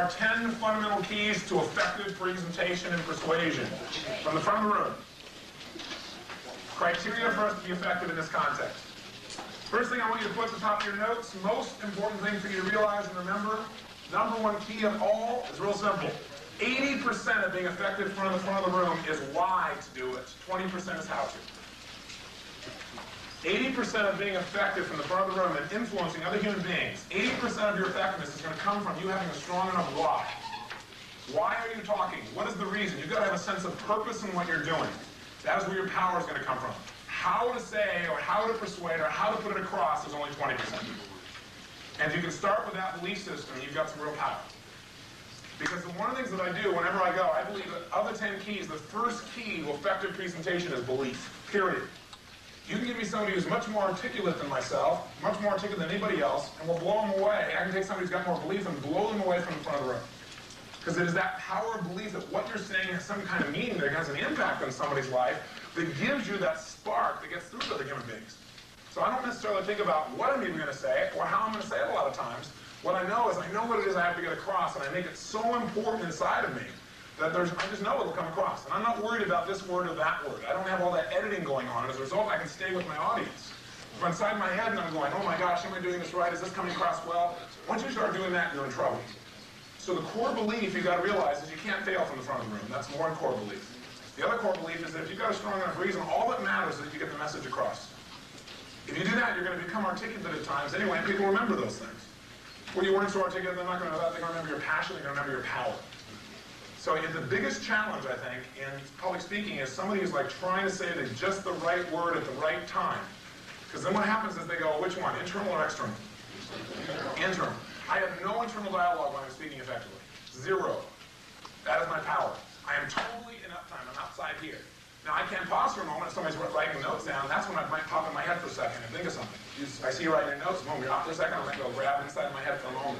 are 10 fundamental keys to effective presentation and persuasion. From the front of the room. Criteria for us to be effective in this context. First thing I want you to put at the top of your notes, most important thing for you to realize and remember, number one key of all is real simple. 80% of being effective from the front of the room is why to do it. 20% is how to. 80% of being effective from the front of the room and influencing other human beings, 80% of your effectiveness is going to come from you having a strong enough why. Why are you talking? What is the reason? You've got to have a sense of purpose in what you're doing. That is where your power is going to come from. How to say or how to persuade or how to put it across is only 20%. And if you can start with that belief system, you've got some real power. Because one of the things that I do whenever I go, I believe that of the 10 keys, the first key to effective presentation is belief, period. You can give me somebody who's much more articulate than myself, much more articulate than anybody else, and we'll blow them away. I can take somebody who's got more belief and blow them away from the front of the room. Because it is that power of belief that what you're saying has some kind of meaning, that has an impact on somebody's life, that gives you that spark that gets through to other human beings. So I don't necessarily think about what I'm even going to say or how I'm going to say it a lot of times. What I know is I know what it is I have to get across, and I make it so important inside of me that I just know it'll come across. And I'm not worried about this word or that word. I don't have all that editing going on. As a result, I can stay with my audience. If I'm inside my head and I'm going, oh my gosh, am I doing this right? Is this coming across well? Once you start doing that, you're in trouble. So the core belief you've got to realize is you can't fail from the front of the room. That's one core belief. The other core belief is that if you've got a strong enough reason, all that matters is that you get the message across. If you do that, you're going to become articulate at times anyway, and people remember those things. When you weren't so articulate, they're not going to know that. They're going to remember your passion, they're going to remember your power. So the biggest challenge, I think, in public speaking is somebody who's like trying to say just the right word at the right time. Because then what happens is they go, which one, internal or external? Internal. I have no internal dialogue when I'm speaking effectively. Zero. That is my power. I am totally in uptime. I'm outside here. Now, I can pause for a moment if somebody's writing notes down. That's when I might pop in my head for a second and think of something. I see you writing your notes. Boom, you're off for a second. I might go grab inside my head for a moment.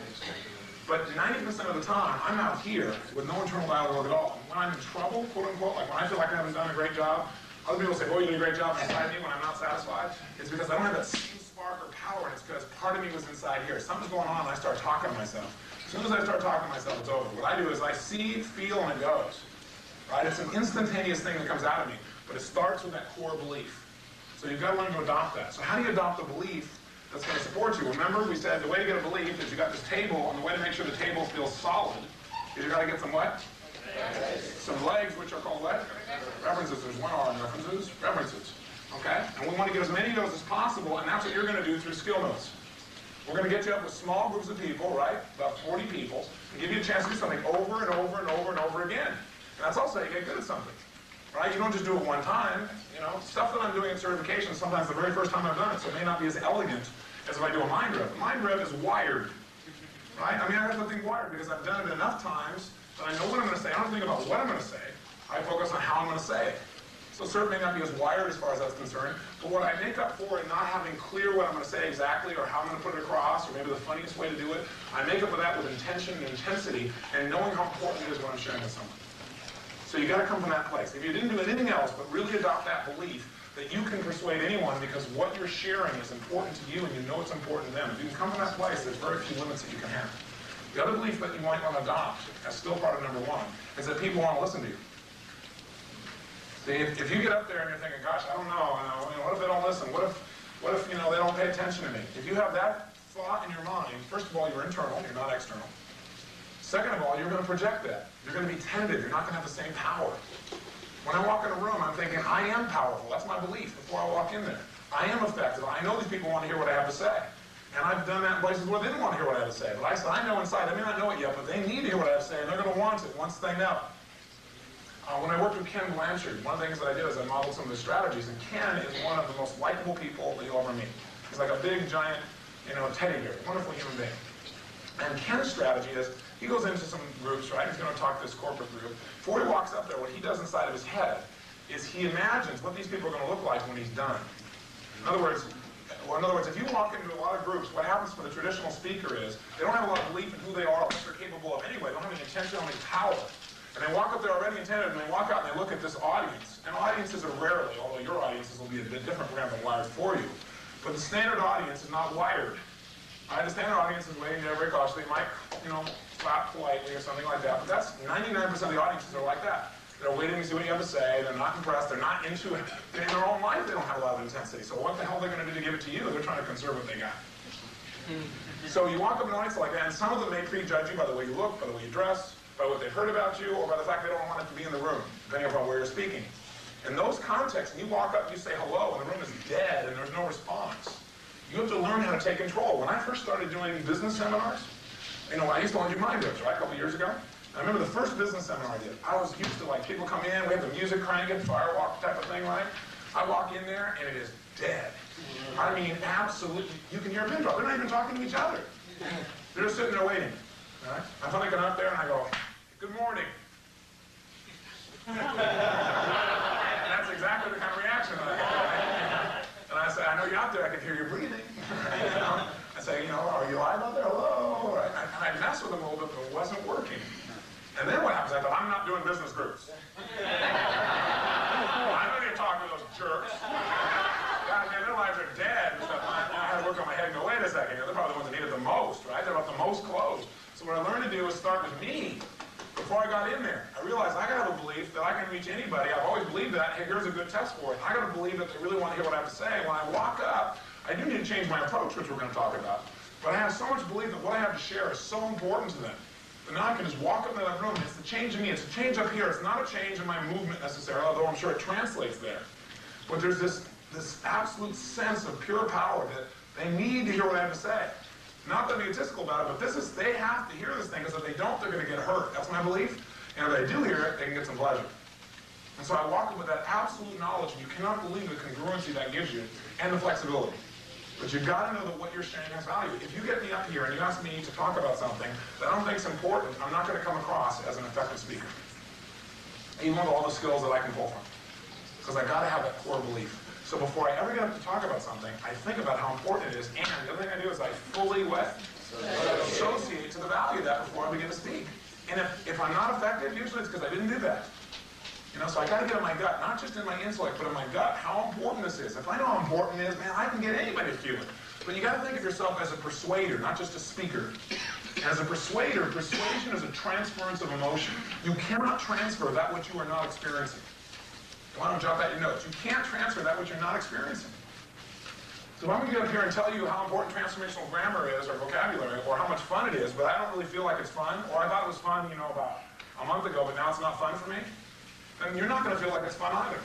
But 90% of the time, I'm out here with no internal dialogue at all. When I'm in trouble, quote unquote, like when I feel like I haven't done a great job, other people say, oh, you did a great job inside me when I'm not satisfied. It's because I don't have that same spark or power, and it's because part of me was inside here. Something's going on, and I start talking to myself. As soon as I start talking to myself, it's over. What I do is I see, feel, and it goes. Right? It's an instantaneous thing that comes out of me, but it starts with that core belief. So you've got to learn to adopt that. So how do you adopt the belief that's going to support you? Remember, we said the way to get a belief is you got this table, and the way to make sure the table feels solid is you got to get some what? Some legs, which are called what? References. There's one R in references. References. Okay? And we want to get as many of those as possible, and that's what you're going to do through skill notes. We're going to get you up with small groups of people, right? About 40 people, and give you a chance to do something over and over and over and over again. And that's also how you get good at something. Right? You don't just do it one time. You know, stuff that I'm doing in certification, sometimes the very first time I've done it, so it may not be as elegant as if I do a mind rev. A mind rev is wired. Right? I mean, I have something wired because I've done it enough times that I know what I'm going to say. I don't think about what I'm going to say. I focus on how I'm going to say it. So cert may not be as wired as far as that's concerned, but what I make up for in not having clear what I'm going to say exactly or how I'm going to put it across or maybe the funniest way to do it, I make up for that with intention and intensity and knowing how important it is when I'm sharing with someone. So you got to come from that place. If you didn't do anything else but really adopt that belief that you can persuade anyone because what you're sharing is important to you and you know it's important to them, if you can come from that place, there's very few limits that you can have. The other belief that you might want to adopt, as still part of number one, is that people want to listen to you. See, if you get up there and you're thinking, gosh, I don't know, what if they don't listen? What if they don't pay attention to me? If you have that thought in your mind, first of all, you're internal, you're not external. Second of all, you're going to project that. You're going to be tentative. You're not going to have the same power. When I walk in a room, I'm thinking, I am powerful. That's my belief before I walk in there. I am effective. I know these people want to hear what I have to say. And I've done that in places where they didn't want to hear what I have to say. But I said, I know inside. They may not know it yet, but they need to hear what I have to say, and they're going to want it once they know. When I worked with Ken Blanchard, one of the things that I did is I modeled some of his strategies, and Ken is one of the most likable people that you'll ever meet. He's like a big, giant, teddy bear, wonderful human being. And Ken's strategy is, he goes into some groups, right? He's going to talk to this corporate group. Before he walks up there, what he does inside of his head is he imagines what these people are going to look like when he's done. In other words, if you walk into a lot of groups, what happens for the traditional speaker is they don't have a lot of belief in who they are, what they're capable of anyway. They don't have any intention, any power. And they walk up there already intended, and they walk out and they look at this audience. And audiences are rarely, although your audiences will be a bit different, we're going to have them wired for you. But the standard audience is not wired. The standard audience is waiting there very cautiously. Might, clap politely or something like that. But that's 99% of the audiences are like that. They're waiting to see what you have to say. They're not impressed. They're not into it. In their own life, they don't have a lot of intensity. So what the hell are they going to do to give it to you? They're trying to conserve what they got. So you walk up in an audience like that, and some of them may prejudge you by the way you look, by the way you dress, by what they've heard about you, or by the fact they don't want it to be in the room, depending upon where you're speaking. In those contexts, you walk up, you say hello, and the room is dead, and there's no response. You have to learn how to take control. When I first started doing business seminars, I used to only do mind games, right, a couple years ago. I remember the first business seminar I did. I was used to, people come in, we have the music cranking, firewalk type of thing, right? I walk in there, and it is dead. I mean, absolutely. You can hear a pin drop. They're not even talking to each other. They're just sitting there waiting. Right? I'm finally going up there, and I go, "Good morning." And that's exactly the kind of reaction that I get. Right? And I say, "I know you're out there. I can hear you breathing." I say, "Are you alive out there? Hello?" Right? And I mess with them a little bit, but it wasn't working. And then what happens? I thought, I'm not doing business groups. I don't need to talk to those jerks. God, man, their lives are dead and stuff. I had to work on my head and go, wait a second, they're probably the ones that need it the most, right? They're about the most closed. So what I learned to do was start with me. Before I got in there, I realized I got to have a belief that I can reach anybody. I've always believed that. Hey, here's a good test for it. I got to believe that they really want to hear what I have to say. When I walk up, I do need to change my approach, which we're going to talk about. But I have so much belief that what I have to share is so important to them. And now I can just walk up into that room, and it's the change in me. It's a change up here. It's not a change in my movement necessarily, although I'm sure it translates there. But there's this absolute sense of pure power that they need to hear what I have to say. Not that I'm egotistical about it, but they have to hear this thing, because if they don't, they're going to get hurt. That's my belief. And if they do hear it, they can get some pleasure. And so I walk up with that absolute knowledge, and you cannot believe the congruency that gives you, and the flexibility. But you've got to know that what you're sharing has value. If you get me up here and you ask me to talk about something that I don't think is important, I'm not going to come across as an effective speaker. Even with all the skills that I can pull from. Because I've got to have that core belief. So before I ever get up to talk about something, I think about how important it is, and the other thing I do is I fully associate to the value of that before I begin to speak. And if I'm not effective, usually it's because I didn't do that. So I got to get in my gut, not just in my intellect, but in my gut, how important this is. If I know how important it is, man, I can get anybody to feel it. But you got to think of yourself as a persuader, not just a speaker. As a persuader, persuasion is a transference of emotion. You cannot transfer that which you are not experiencing. Why don't jot that in your notes? You can't transfer that which you're not experiencing. So I'm going to get up here and tell you how important transformational grammar is, or vocabulary, or how much fun it is, but I don't really feel like it's fun, or I thought it was fun, about a month ago, but now it's not fun for me. Then you're not going to feel like it's fun either.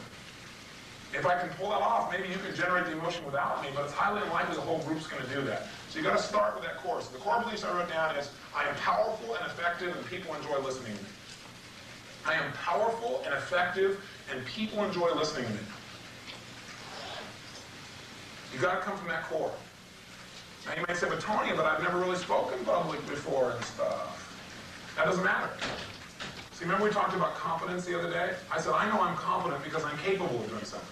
If I can pull that off, maybe you can generate the emotion without me, but it's highly unlikely the whole group's going to do that. So you've got to start with that core. So the core beliefs I wrote down is, I am powerful and effective, and people enjoy listening to me. I am powerful and effective, and people enjoy listening to me. You've got to come from that core. Now you might say, but Tony, but I've never really spoken public before and stuff. That doesn't matter. See, remember we talked about competence the other day? I said, I know I'm competent because I'm capable of doing something,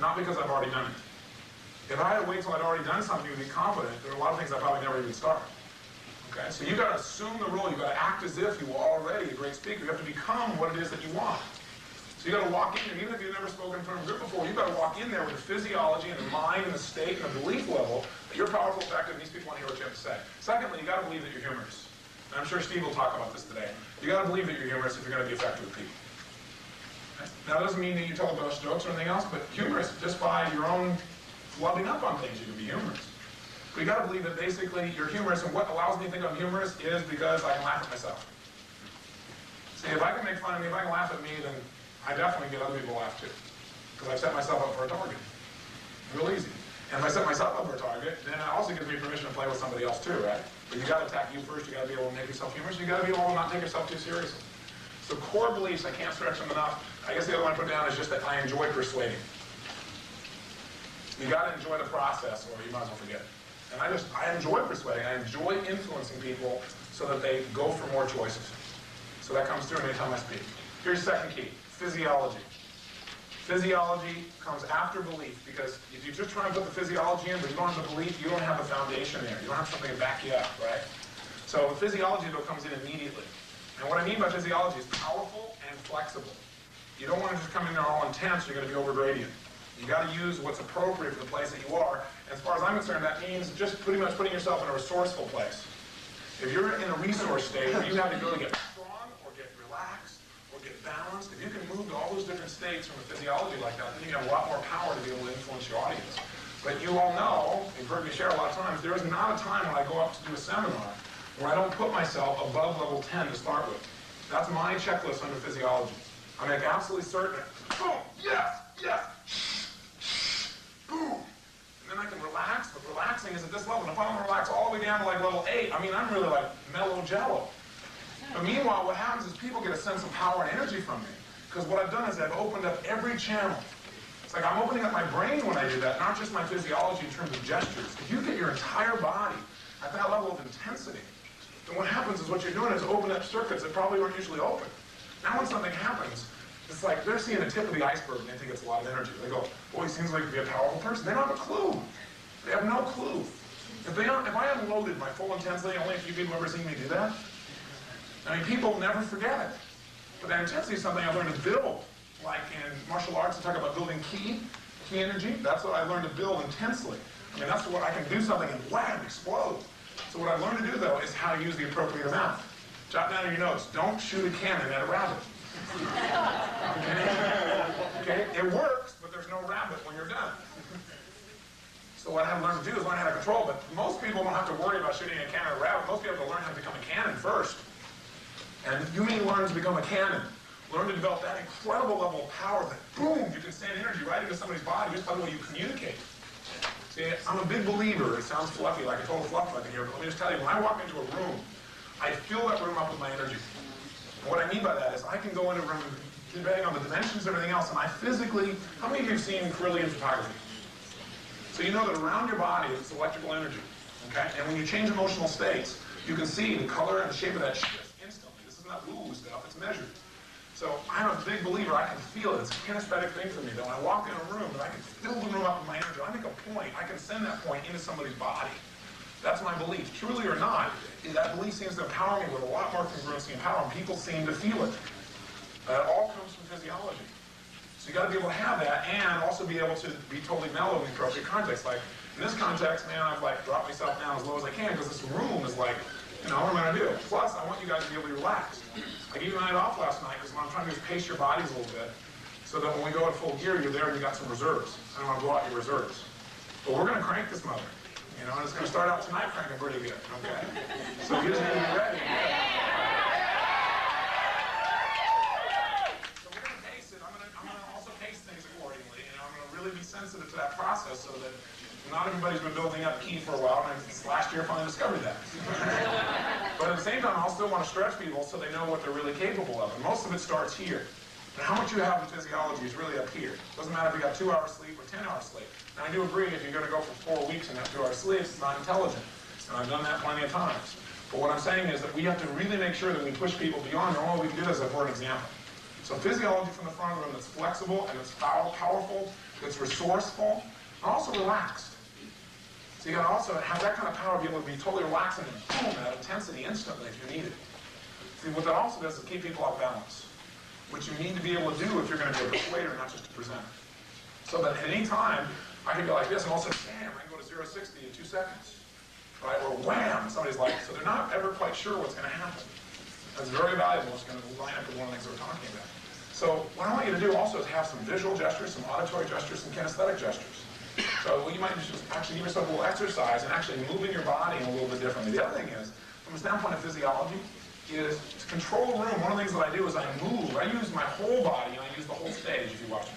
not because I've already done it. If I had to wait till I'd already done something to be competent, there are a lot of things I probably never even start. Okay? So you've got to assume the role. You've got to act as if you were already a great speaker. You have to become what it is that you want. So you've got to walk in, and even if you've never spoken in front of a group before, you've got to walk in there with the physiology and the mind and the state and the belief level that you're powerful, effective, and these people want to hear what you have to say. Secondly, you've got to believe that you're humorous. And I'm sure Steve will talk about this today. You've got to believe that you're humorous if you're going to be effective with people. Okay? Now, that doesn't mean that you tell about jokes or anything else, but humorous, just by your own loving up on things, you can be humorous. But you've got to believe that basically you're humorous, and what allows me to think I'm humorous is because I can laugh at myself. See, if I can make fun of me, if I can laugh at me, then I definitely get other people to laugh too. Because I've set myself up for a target. Real easy. And if I set myself up for a target, then it also gives me permission to play with somebody else too, right? But you got to attack you first. You got to be able to make yourself humorous. You got to be able to not take yourself too seriously. So core beliefs, I can't stretch them enough. I guess the other one I put down is just that I enjoy persuading. You got to enjoy the process, or you might as well forget it. And I enjoy persuading. I enjoy influencing people so that they go for more choices. So that comes through anytime I speak. Here's the second key: physiology. Physiology comes after belief, because if you just try and put the physiology in, but you don't have the belief, you don't have the foundation there. You don't have something to back you up, right? So the physiology, though, comes in immediately. And what I mean by physiology is powerful and flexible. You don't want to just come in there all intense, you're going to be over-gradient. You got to use what's appropriate for the place that you are. And as far as I'm concerned, that means just pretty much putting yourself in a resourceful place. If you're in a resource state where you have the ability to get strong or get relaxed or get balanced, if you can move to all those different states from a physiology like that, then you have a lot more power to be able to influence your audience. But you all know, you've heard me share a lot of times, there is not a time when I go up to do a seminar where I don't put myself above level 10 to start with. That's my checklist under physiology. I make absolutely certain, boom, yes, yes, boom. And then I can relax, but relaxing is at this level. And if I want to relax all the way down to like level 8, I mean, I'm really like mellow jello. But meanwhile, what happens is people get a sense of power and energy from me. Because what I've done is I've opened up every channel. It's like I'm opening up my brain when I do that, not just my physiology in terms of gestures. If you get your entire body at that level of intensity, then what happens is what you're doing is open up circuits that probably weren't usually open. Now when something happens, it's like they're seeing the tip of the iceberg and they think it's a lot of energy. They go, boy, he seems like to be a powerful person. They don't have a clue. They have no clue. If I unloaded my full intensity, only a few people have ever seen me do that. I mean, people never forget it. But that intensity is something I've learned to build. Like in martial arts, I talk about building ki energy. That's what I learned to build intensely. I mean, that's what I can do something and wham, explode. So what I've learned to do, though, is how to use the appropriate amount. Jot down in your notes, don't shoot a cannon at a rabbit. Okay? It works, but there's no rabbit when you're done. So what I've learned to do is learn how to control, but most people don't have to worry about shooting a cannon at a rabbit. Most people have to learn how to become a cannon first. And you mean learn to become a cannon. Learn to develop that incredible level of power that, boom, you can send energy right into somebody's body just by the way you communicate. See, I'm a big believer, it sounds fluffy, like a total fluff bucket here, but let me just tell you, when I walk into a room, I fill that room up with my energy. And what I mean by that is I can go into a room, depending on the dimensions and everything else, and I physically, how many of you have seen Carillion photography? So you know that around your body is electrical energy, okay? And when you change emotional states, you can see the color and the shape of that shift instantly. This is not woo-woo stuff, it's measured. So I'm a big believer, I can feel it. It's a kinesthetic thing for me, though. I walk in a room and I can fill the room up with my energy. I make a point, I can send that point into somebody's body. That's my belief. Truly or not, that belief seems to empower me with a lot more congruency and power, and people seem to feel it. It all comes from physiology. So you got to be able to have that and also be able to be totally mellow in the appropriate context. Like, in this context, man, I've like dropped myself down as low as I can because this room is like, you know, what am I going to do? Plus, I want you guys to be able to relax. I gave you a night off last night because what I'm trying to do is pace your bodies a little bit so that when we go at full gear, you're there and you got some reserves. I don't want to blow out your reserves. But we're going to crank this mother. You know, and it's going to start out tonight cranking pretty good, okay? So you just need to be ready. So we're going to pace it. I'm going to also pace things accordingly. You know, I'm going to really be sensitive to that process so that not everybody's been building up ki for a while, and last year I finally discovered that. But at the same time, I'll still want to stretch people so they know what they're really capable of. And most of it starts here. And how much you have in physiology is really up here. Doesn't matter if you got 2 hours sleep or 10 hours sleep. And I do agree, if you're going to go for 4 weeks and have 2 hours sleep, it's not intelligent. And I've done that plenty of times. But what I'm saying is that we have to really make sure that we push people beyond, and all we can do is for an example. So physiology from the front of the room that's flexible, and it's powerful, it's resourceful, and also relaxed. So you got to also have that kind of power to be able to be totally relaxed and boom, that intensity instantly if you need it. See, what that also does is keep people off balance, which you need to be able to do if you're going to be a persuader, not just a presenter. So that at any time, I can go like this, and all of a sudden, bam, I can go to 0 to 60 in 2 seconds. Right? Or wham, somebody's like, so they're not ever quite sure what's going to happen. That's very valuable. It's going to line up with one of the things we're talking about. So what I want you to do also is have some visual gestures, some auditory gestures, some kinesthetic gestures. So you might just actually give yourself a little exercise and actually moving your body a little bit differently. The other thing is, from a standpoint of physiology, is to control the room. One of the things that I do is I move. I use my whole body and I use the whole stage if you watch me.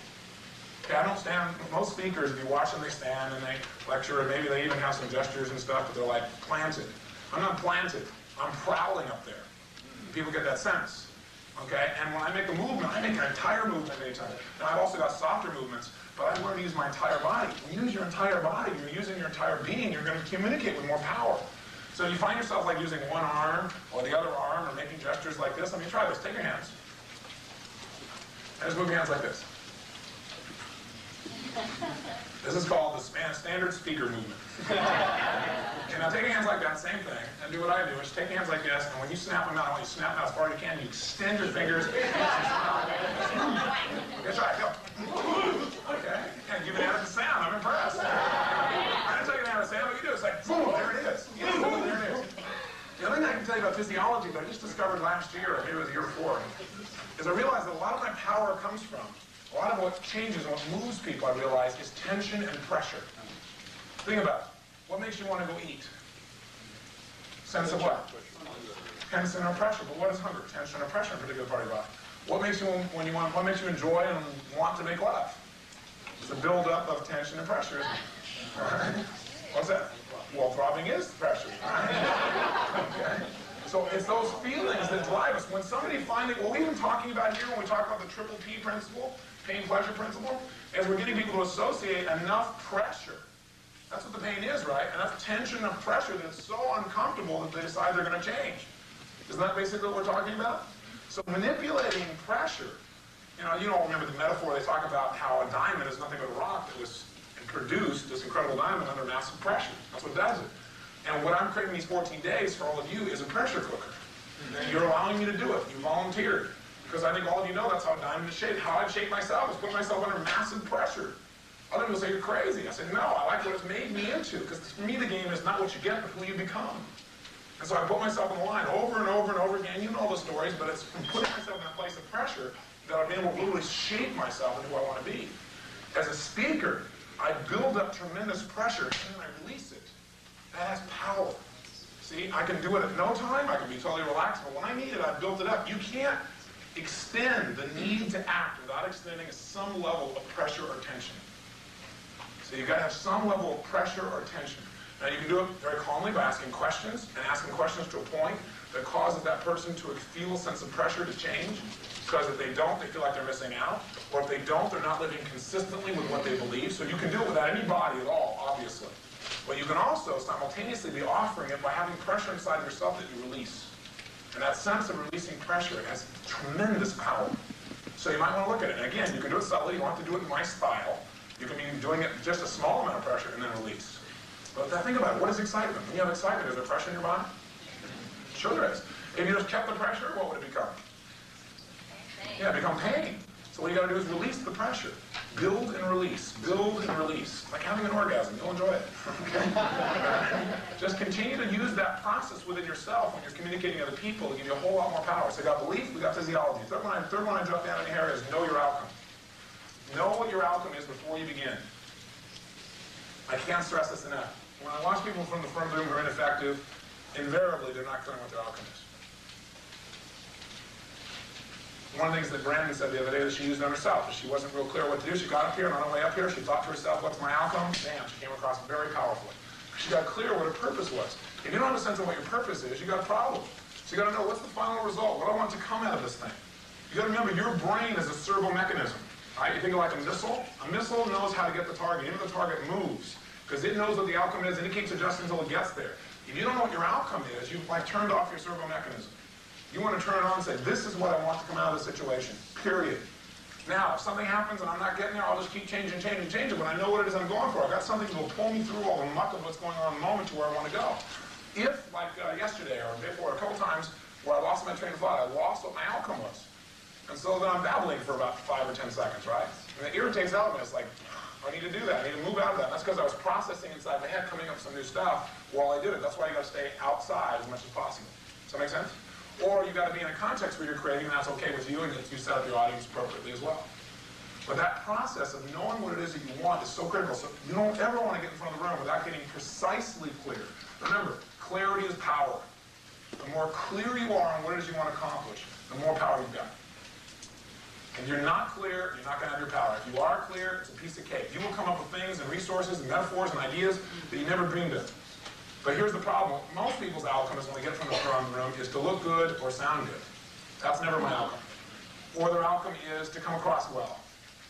Okay, I don't stand, most speakers, if you watch them, they stand and they lecture, and maybe they even have some gestures and stuff, but they're like planted. I'm not planted. I'm prowling up there. People get that sense. Okay, and when I make a movement, I make an entire movement anytime. Now I've also got softer movements, but I learn to use my entire body. When you use your entire body, you're using your entire being, you're going to communicate with more power. So you find yourself like using one arm or the other arm or making gestures like this. I mean, try this. Take your hands. And just move your hands like this. This is called the standard speaker movement. Okay, now take your hands like that, same thing, and do what I do, is take your hands like this, and when you snap them out, I want you to snap them out as far as you can, you extend your fingers. Okay, try it, go. Okay, and give it out of the sound, I'm impressed. I didn't tell you to have a sound, but you do, it's like, boom, there it is. Yeah, boom, there it is. The other thing I physiology that I just discovered last year, or maybe it was the year before, is I realized that a lot of my power comes from, a lot of what changes and what moves people, I realize, is tension and pressure. Think about it. What makes you want to go eat? Sense of what? Tension or pressure. But what is hunger? Tension or pressure in a particular part of your body. What makes you what makes you enjoy and want to make love? It's a build-up of tension and pressure, isn't it? All right. What's that? Well, throbbing is pressure. Okay. So it's those feelings that drive us. When somebody finally, what we've been talking about here when we talk about the triple P principle, pain-pleasure principle, is we're getting people to associate enough pressure. That's what the pain is, right? And that's tension and pressure that's so uncomfortable that they decide they're going to change. Isn't that basically what we're talking about? So manipulating pressure, you don't remember the metaphor, they talk about how a diamond is nothing but a rock that was produced, this incredible diamond, under massive pressure. That's what does it. And what I'm creating these 14 days for all of you is a pressure cooker. And you're allowing me to do it. You volunteered. Because I think all of you know that's how a diamond is shaped. How I've shaped myself is putting myself under massive pressure. Other people say, you're crazy. I said, no, I like what it's made me into. Because for me, the game is not what you get, but who you become. And so I put myself on the line over and over and over again. You know the stories, but it's from putting myself in a place of pressure that I've been able to literally shape myself into who I want to be. As a speaker, I build up tremendous pressure, and then I release it. That has power. See, I can do it at no time. I can be totally relaxed, but when I need it, I've built it up. You can't extend the need to act without extending some level of pressure or tension. So you've got to have some level of pressure or tension. Now you can do it very calmly by asking questions, and asking questions to a point that causes that person to feel a sense of pressure to change. Because if they don't, they feel like they're missing out. Or if they don't, they're not living consistently with what they believe. So you can do it without any body at all, obviously. But you can also simultaneously be offering it by having pressure inside of yourself that you release. And that sense of releasing pressure has tremendous power. So you might want to look at it. And again, you can do it subtly. You don't have to do it in my style. You can be doing it just a small amount of pressure and then release. But think about it. What is excitement? When you have excitement, is there pressure in your body? Sure there is. If you just kept the pressure, what would it become? Yeah, become pain. So what you got to do is release the pressure. Build and release. Build and release. Like having an orgasm. You'll enjoy it. Okay? Just continue to use that process within yourself when you're communicating to other people to give you a whole lot more power. So we got belief, we got physiology. Third one I dropped down in here is know your outcome. Know what your outcome is before you begin. I can't stress this enough. When I watch people from the front room who are ineffective, invariably they're not clear on what their outcome is. One of the things that Brandon said the other day that she used on herself is she wasn't real clear what to do. She got up here, and on her way up here, she thought to herself, what's my outcome? Bam, she came across very powerfully. She got clear what her purpose was. If you don't have a sense of what your purpose is, you got a problem. So you got to know, what's the final result? What do I want to come out of this thing? You got to remember, your brain is a servo mechanism. Right? You think of like a missile. A missile knows how to get the target. Even the target moves, because it knows what the outcome is, and it keeps adjusting until it gets there. If you don't know what your outcome is, you've like turned off your servo mechanism. You want to turn it on and say, this is what I want to come out of the situation, period. Now, if something happens and I'm not getting there, I'll just keep changing. When I know what it is I'm going for, I've got something that will pull me through all the muck of what's going on in the moment to where I want to go. If, like yesterday or before, a couple times where I lost my train of thought, I lost what my outcome was. And so then I'm babbling for about 5 or 10 seconds, right? And it irritates out of me. It's like, I need to do that. I need to move out of that. And that's because I was processing inside my head, coming up with some new stuff while I did it. That's why you got to stay outside as much as possible. Does that make sense? Or you got to be in a context where you're creating, and that's okay with you, and you set up your audience appropriately as well. But that process of knowing what it is that you want is so critical. So you don't ever want to get in front of the room without getting precisely clear. Remember, clarity is power. The more clear you are on what it is you want to accomplish, the more power you've got. If you're not clear, you're not going to have your power. If you are clear, it's a piece of cake. You will come up with things and resources and metaphors and ideas that you never dreamed of. But here's the problem. Most people's outcome is when they get from the front of the room is to look good or sound good. That's never my outcome. Or their outcome is to come across well.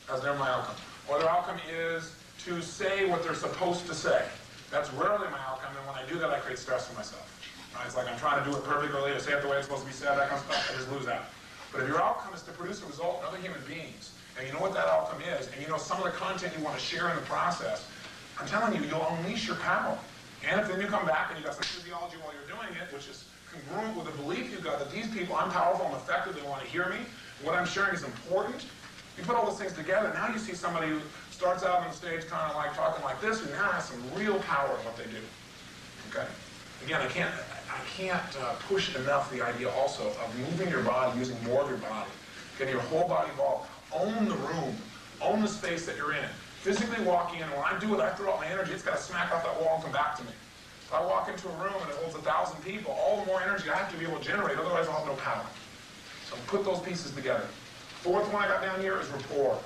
That's never my outcome. Or their outcome is to say what they're supposed to say. That's rarely my outcome, and when I do that, I create stress for myself. Right? It's like I'm trying to do it perfectly, or say it the way it's supposed to be said, that kind of stuff, I just lose out. But if your outcome is to produce a result in other human beings, and you know what that outcome is, and you know some of the content you want to share in the process, I'm telling you, you'll unleash your power. And if then you come back and you got some physiology while you're doing it, which is congruent with the belief you've got that these people, I'm powerful, I'm effective, they want to hear me, what I'm sharing is important, you put all those things together, now you see somebody who starts out on the stage kind of like talking like this, who now has some real power in what they do. Okay? Again, I can't can't push enough the idea also of moving your body, using more of your body, getting your whole body involved. Own the room, own the space that you're in. Physically walking in, when I do it, I throw out my energy, it's got to smack off that wall and come back to me. If I walk into a room and it holds 1,000 people, all the more energy I have to be able to generate, otherwise I'll have no power. So put those pieces together. Fourth one I got down here is rapport.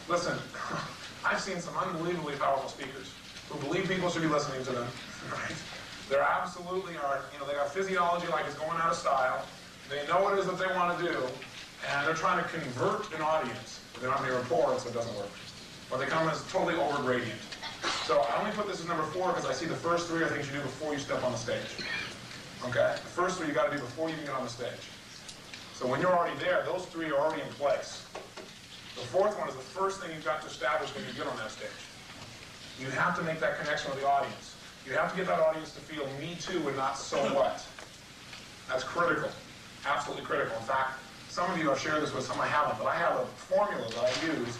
Listen, I've seen some unbelievably powerful speakers who believe people should be listening to them, right? They're absolutely are, they got physiology like it's going out of style. They know what it is that they want to do, and they're trying to convert an audience. They don't have any rapport, so it doesn't work. Or they come as totally over gradient. So I only put this as number 4 because I see the first 3 are things you do before you step on the stage. Okay? The first 3 you got to do before you even get on the stage. So when you're already there, those 3 are already in place. The fourth one is the first thing you've got to establish when you get on that stage. You have to make that connection with the audience. You have to get that audience to feel me too and not so what. That's critical. Absolutely critical. In fact, some of you I've shared this with, some I haven't, but I have a formula that I use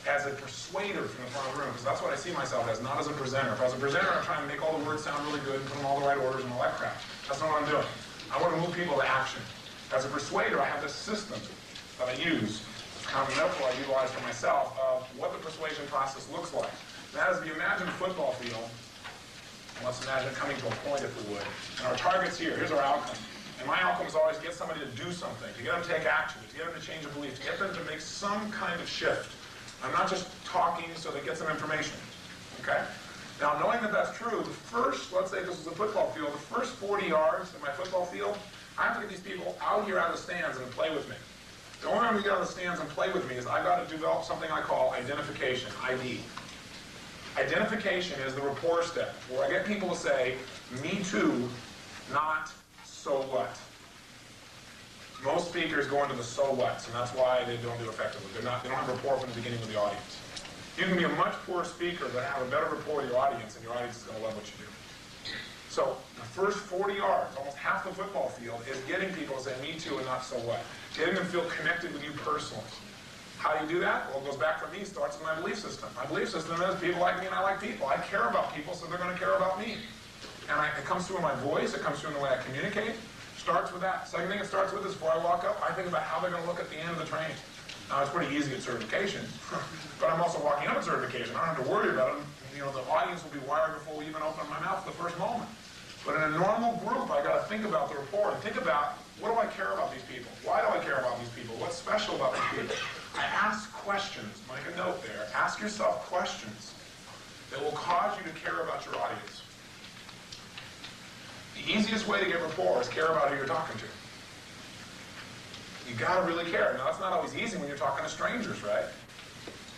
as a persuader from the front of the room, because that's what I see myself as, not as a presenter. If I was a presenter, I'm trying to make all the words sound really good and put them in all the right orders and all that crap. That's not what I'm doing. I want to move people to action. As a persuader, I have this system that I use, kind of a metaphor I utilize for myself, of what the persuasion process looks like. That is, if you imagine a football field, and let's imagine it coming to a point, if we would. And our target's here. Here's our outcome. And my outcome is always get somebody to do something, to get them to take action, to get them to change a belief, to get them to make some kind of shift. I'm not just talking so they get some information, okay? Now, knowing that that's true, the first, let's say this is a football field, the first 40 yards in my football field, I have to get these people out here out of the stands and play with me. The only way I'm going to get out of the stands and play with me is I've got to develop something I call identification, ID. Identification is the rapport step, where I get people to say, me too, not so what. Most speakers go into the so whats, and that's why they don't do effectively. They don't have rapport from the beginning with the audience. You can be a much poorer speaker but have a better rapport with your audience, and your audience is going to love what you do. So the first 40 yards, almost half the football field, is getting people to say me too and not so what. Getting them to feel connected with you personally. How do you do that? Well, it goes back for me, starts with my belief system. My belief system is people like me and I like people. I care about people, so they're going to care about me. And it comes through in my voice, it comes through in the way I communicate. Starts with that. Second thing it starts with is before I walk up, I think about how they're going to look at the end of the training. Now, it's pretty easy at certification, but I'm also walking up at certification. I don't have to worry about it. The audience will be wired before we even open my mouth the first moment. But in a normal group, I got to think about the rapport and think about, what do I care about these people? Why do I care about these people? What's special about these people? I ask questions. Make a note there. Ask yourself questions that will cause you to care about your audience. The easiest way to get rapport is care about who you're talking to. You got to really care. Now, that's not always easy when you're talking to strangers, right?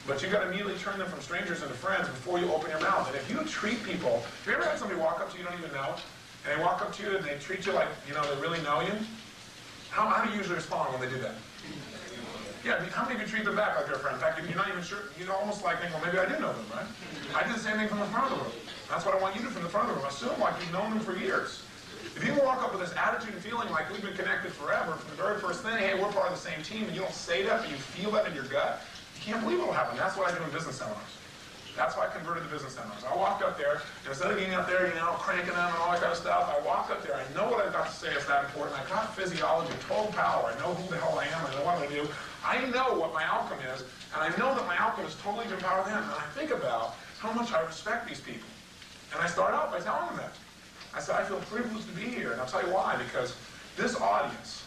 But you got to immediately turn them from strangers into friends before you open your mouth. And if you treat people, have you ever had somebody walk up to you you don't even know, and they walk up to you and they treat you like, they really know you? How do you usually respond when they do that? Yeah, how many of you treat them back like they're a friend? In fact, if you're not even sure, you almost like think, well, maybe I do know them, right? I did the same thing from the front of the room. That's what I want you to do from the front of the room. Assume like you've known them for years. If you walk up with this attitude and feeling like we've been connected forever, from the very first thing, hey, we're part of the same team, and you don't say that, but you feel that in your gut, you can't believe what will happen. That's what I do in business seminars. That's why I converted to business seminars. I walked up there, and instead of getting up there, cranking them and all that kind of stuff, I walked up there, I know what I've got to say is that important. I've got physiology, total power. I know who the hell I am, I know what I do. I know what my outcome is, and I know that my outcome is totally to empower them. And I think about how much I respect these people. And I start out by telling them that. I said, I feel privileged to be here, and I'll tell you why, because this audience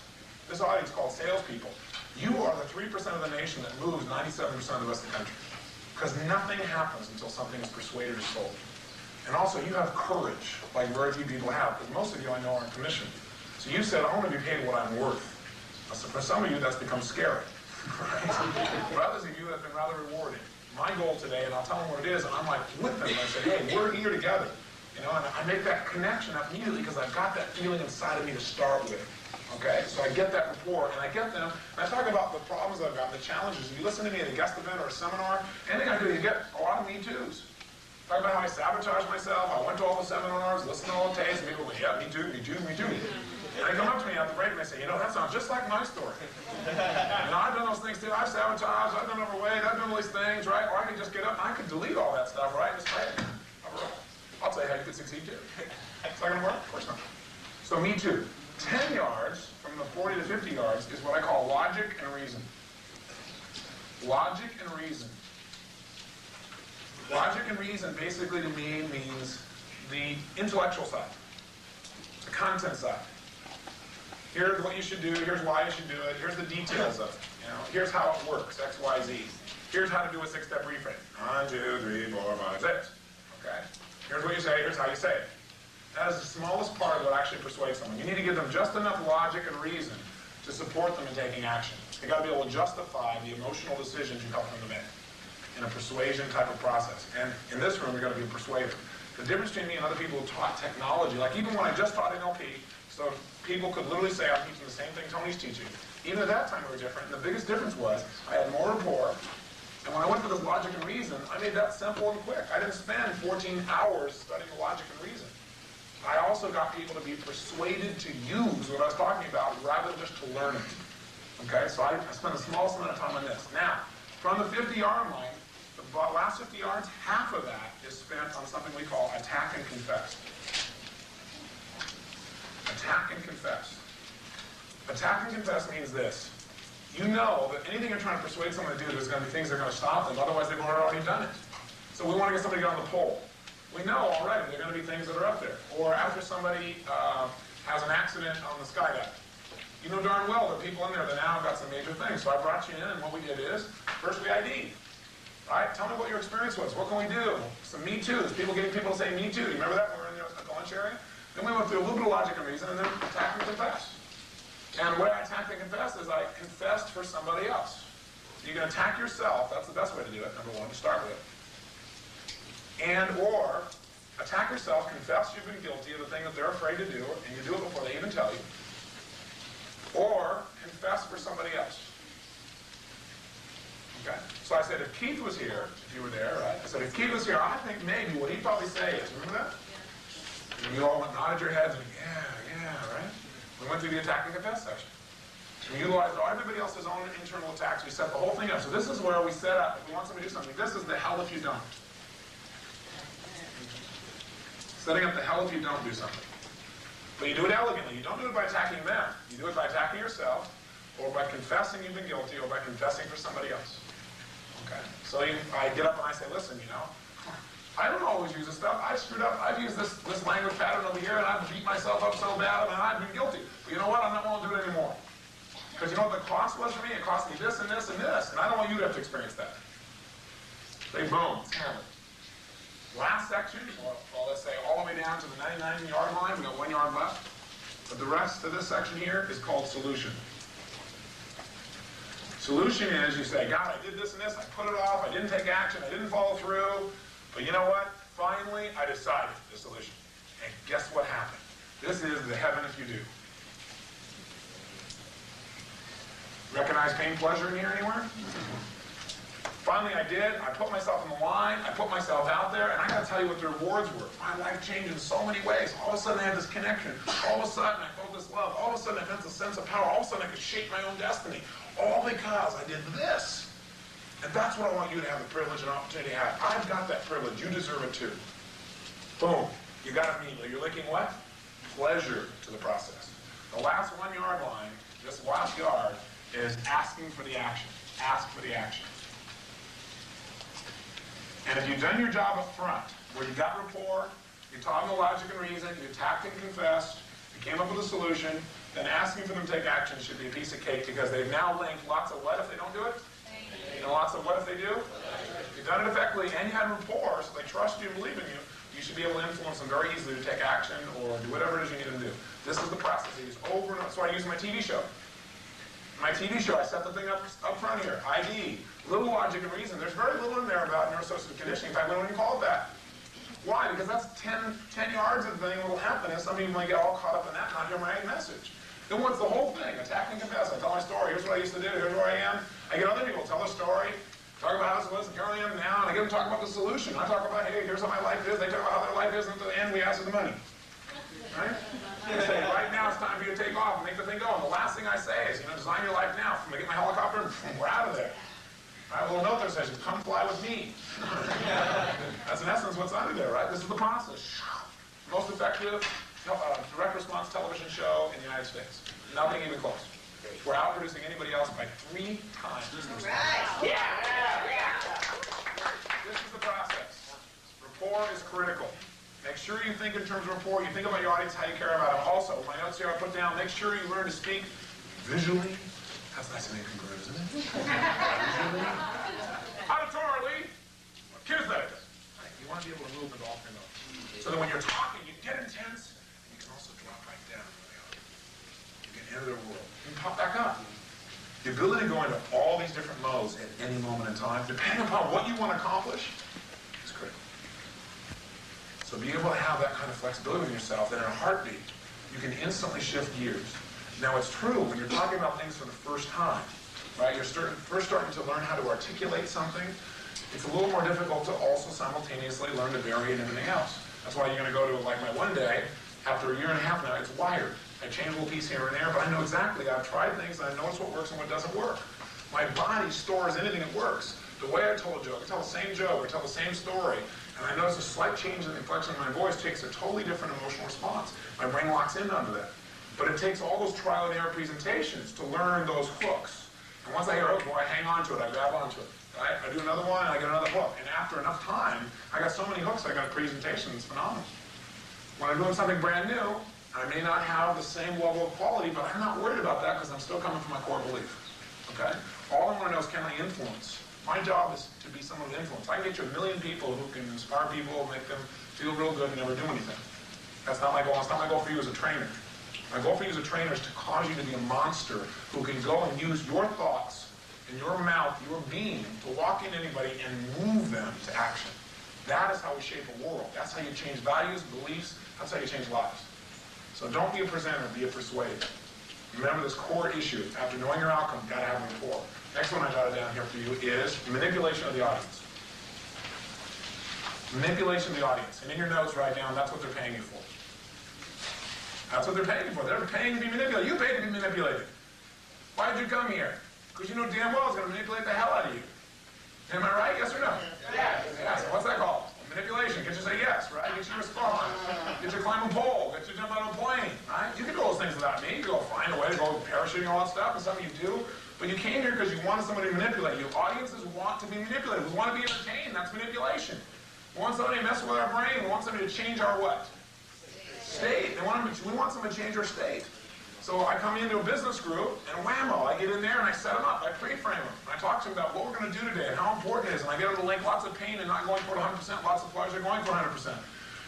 called salespeople, you are the 3% of the nation that moves 97% of the rest of the country. Because nothing happens until something is persuaded or sold. And also, you have courage, like very few people have, because most of you I know are in commission. So you said, I want to be paid what I'm worth. So for some of you, that's become scary. Right? For others of you, that's been rather rewarding. My goal today, and I'll tell them what it is, and I'm like with them, and I say, hey, we're here together. And I make that connection up immediately because I've got that feeling inside of me to start with. Okay? So I get that rapport, and I get them, and I talk about the problems I've got, the challenges. If you listen to me at a guest event or a seminar, anything I do, you get a lot of me too's. Talk about how I sabotage myself. I went to all the seminars, listened to all the tapes, and people go, yeah, me too, me too, me too. And they come up to me at the break and they say, that sounds just like my story. I've done those things too. I've sabotaged, I've done overweight, I've done all these things, right? Or I can just get up and I can delete all that stuff, right? Just right. I'll tell you how you can succeed too. Is that going to work? Of course not. So me too. 10 yards from the 40 to 50 yards is what I call logic and reason. Logic and reason. Logic and reason basically to me means the intellectual side, the content side. Here's what you should do, here's why you should do it, here's the details of it. Here's how it works, X, Y, Z. Here's how to do a 6-step reframe. 1, 2, 3, 4, 5, 6. Okay? Here's what you say, here's how you say it. That is the smallest part of what actually persuades someone. You need to give them just enough logic and reason to support them in taking action. You've got to be able to justify the emotional decisions you help them to make in a persuasion type of process. And in this room, you're going to be a persuader. The difference between me and other people who taught technology, like even when I just taught NLP, so people could literally say, I'm teaching the same thing Tony's teaching. Even at that time, we were different. And the biggest difference was I had more rapport. And when I went for this logic and reason, I made that simple and quick. I didn't spend 14 hours studying the logic and reason. I also got people to be persuaded to use what I was talking about rather than just to learn it. Okay, so I spent the smallest amount of time on this. Now, from the 50-yard line, the last 50 yards, half of that is spent on something we call attack and confess. Attack and confess. Attack and confess means this. You know that anything you're trying to persuade someone to do, there's going to be things that are going to stop them, otherwise they've already done it. So we want to get somebody on the pole. We know already there are going to be things that are up there. Or after somebody has an accident on the skydive. You know darn well there are people in there that now have got some major things. So I brought you in, and what we did is, first we ID'd. Right? Tell me what your experience was. What can we do? Some Me Too. There's people getting people to say Me Too. Do you remember that when we were in at the lunch area? Then we went through a little bit of logic and reason, and then attack and confess. And the way I attack and confess is I confessed for somebody else. You can attack yourself. That's the best way to do it, number one, to start with. And or attack yourself, confess you've been guilty of the thing that they're afraid to do, and you do it before they even tell you. Or confess for somebody else. Okay? So I said, if Keith was here, if you were there, right? I said, if Keith was here, I think maybe what he'd probably say is, remember that? Yeah. And you all nodded your heads and, yeah, right? We went through the attack and confess section. We utilized everybody else's own internal attacks. We set the whole thing up. So this is where we set up, if we want somebody to do something, this is the hell if you don't. Setting up the hell if you don't do something. But you do it elegantly. You don't do it by attacking them. You do it by attacking yourself, or by confessing you've been guilty, or by confessing for somebody else. Okay? So I get up and I say, listen, I don't always use this stuff. I've screwed up. I've used this language pattern over here, and I've beat myself up so bad, and I've been guilty. But you know what? I'm not going to do it anymore. Because you know what the cost was for me? It cost me this and this and this, and I don't want you to have to experience that. They boom, hammer. Last section, well, let's say all the way down to the 99-yard line, we got 1 yard left. But the rest of this section here is called solution. Solution is you say, God, I did this and this, I put it off, I didn't take action, I didn't follow through, but you know what? Finally, I decided the solution. And guess what happened? This is the heaven if you do. Recognize pain, pleasure in here anywhere? Finally, I did. I put myself in the line. I put myself out there, and I got to tell you what the rewards were. My life changed in so many ways. All of a sudden, I had this connection. All of a sudden, I felt this love. All of a sudden, I felt this sense of power. All of a sudden, I could shape my own destiny. All because I did this. And that's what I want you to have the privilege and opportunity to have. I've got that privilege. You deserve it too. Boom. You got it immediately. You're linking what? Pleasure to the process. The last 1 yard line, this last yard, is asking for the action. Ask for the action. And if you've done your job up front, where you got rapport, you taught them the logic and reason, you attacked and confessed, you came up with a solution, then asking for them to take action should be a piece of cake, because they've now linked lots of what if they don't do it, and lots of what if they do. If you've done it effectively and you had rapport, so they trust you and believe in you, you should be able to influence them very easily to take action or do whatever it is you need them to do. This is the process I use over and over. That's what I use in my TV show. My TV show, I set the thing up front here. ID, little logic and reason. There's very little in there about neuroassociative conditioning. In fact, we don't even call it that. Why? Because that's 10 yards of the thing that will happen, and some people might get all caught up in that and not hear my message. Then what's the whole thing? Attack and confess. I tell my story. Here's what I used to do. Here's where I am. I get other people to tell their story, talk about how it was, and here I am now, and I get them to talk about the solution. I talk about, hey, here's how my life is. They talk about how their life is, and at the end, we ask for the money. Right? They say, right now it's time for you to take off and make the thing go. And the last thing I say is, design your life now. I'm going to get my helicopter and we're out of there. I have a little note there that says, come fly with me. That's in essence what's under there, right? This is the process. Most effective, direct response television show in the United States. Nothing even close. We're outproducing anybody else by 3 times. Right. Yeah. This is the process. Rapport is critical. Make sure you think in terms of rapport. You think about your audience, how you care about them. Also, my notes here I put down, make sure you learn to speak visually. That's nice and incongruent, isn't it? Visually. Auditorily. Kids that it. You want to be able to move with all three modes. So that when you're talking, you get intense, and you can also drop right down. You can enter their world. You can pop back up. The ability to go into all these different modes at any moment in time, depending upon what you want to accomplish, is critical. So being able to have that kind of flexibility with yourself, that in a heartbeat, you can instantly shift gears. Now it's true, when you're talking about things for the first time, right, you're first starting to learn how to articulate something, it's a little more difficult to also simultaneously learn to vary in everything else. That's why you're going to go to, like my one day, after a year and a half now, it's wired. I change a little piece here and there, but I know exactly, I've tried things, and I notice what works and what doesn't work. My body stores anything that works. The way I told a joke, I tell the same joke, I tell the same story, and I notice a slight change in the inflection of my voice takes a totally different emotional response. My brain locks in under that. But it takes all those trial and error presentations to learn those hooks. And once I hear a hook, I hang on to it, I grab onto it. Right? I do another one, and I get another hook. And after enough time, I got so many hooks, I got a presentation that's phenomenal. When I'm doing something brand new, I may not have the same level of quality, but I'm not worried about that because I'm still coming from my core belief. Okay? All I want to know is, can I influence? My job is to be someone with influence. I can get you 1 million people who can inspire people, make them feel real good, and never do anything. That's not my goal. That's not my goal for you as a trainer. My goal for you as a trainer is to cause you to be a monster who can go and use your thoughts and your mouth, your being, to walk in anybody and move them to action. That is how we shape a world. That's how you change values, beliefs. That's how you change lives. So don't be a presenter, be a persuader. Remember this core issue. After knowing your outcome, you've got to have rapport. Next one I jotted down here for you is manipulation of the audience. Manipulation of the audience. And in your notes, write down, that's what they're paying you for. That's what they're paying you for. They're paying to be manipulated. You paid to be manipulated. Why did you come here? Because you know damn well it's going to manipulate the hell out of you. Am I right? Yes or no? Yes. Yes. What's that called? Manipulation. Get you to say yes, right? Get you to respond. Get you to climb a pole. Get you to jump out of a plane, right? You can do those things without me. You can go find a way to go parachuting and all that stuff, and some of you do. But you came here because you wanted somebody to manipulate you. Audiences want to be manipulated. We want to be entertained. That's manipulation. We want somebody to mess with our brain. We want somebody to change our what? State. We want somebody to change our state. So I come into a business group, and whammo, I get in there and I set them up. I pre-frame them. I talk to them about what we're going to do today and how important it is. And I get them to link lots of pain and not going for 100%, lots of pleasure going for 100%.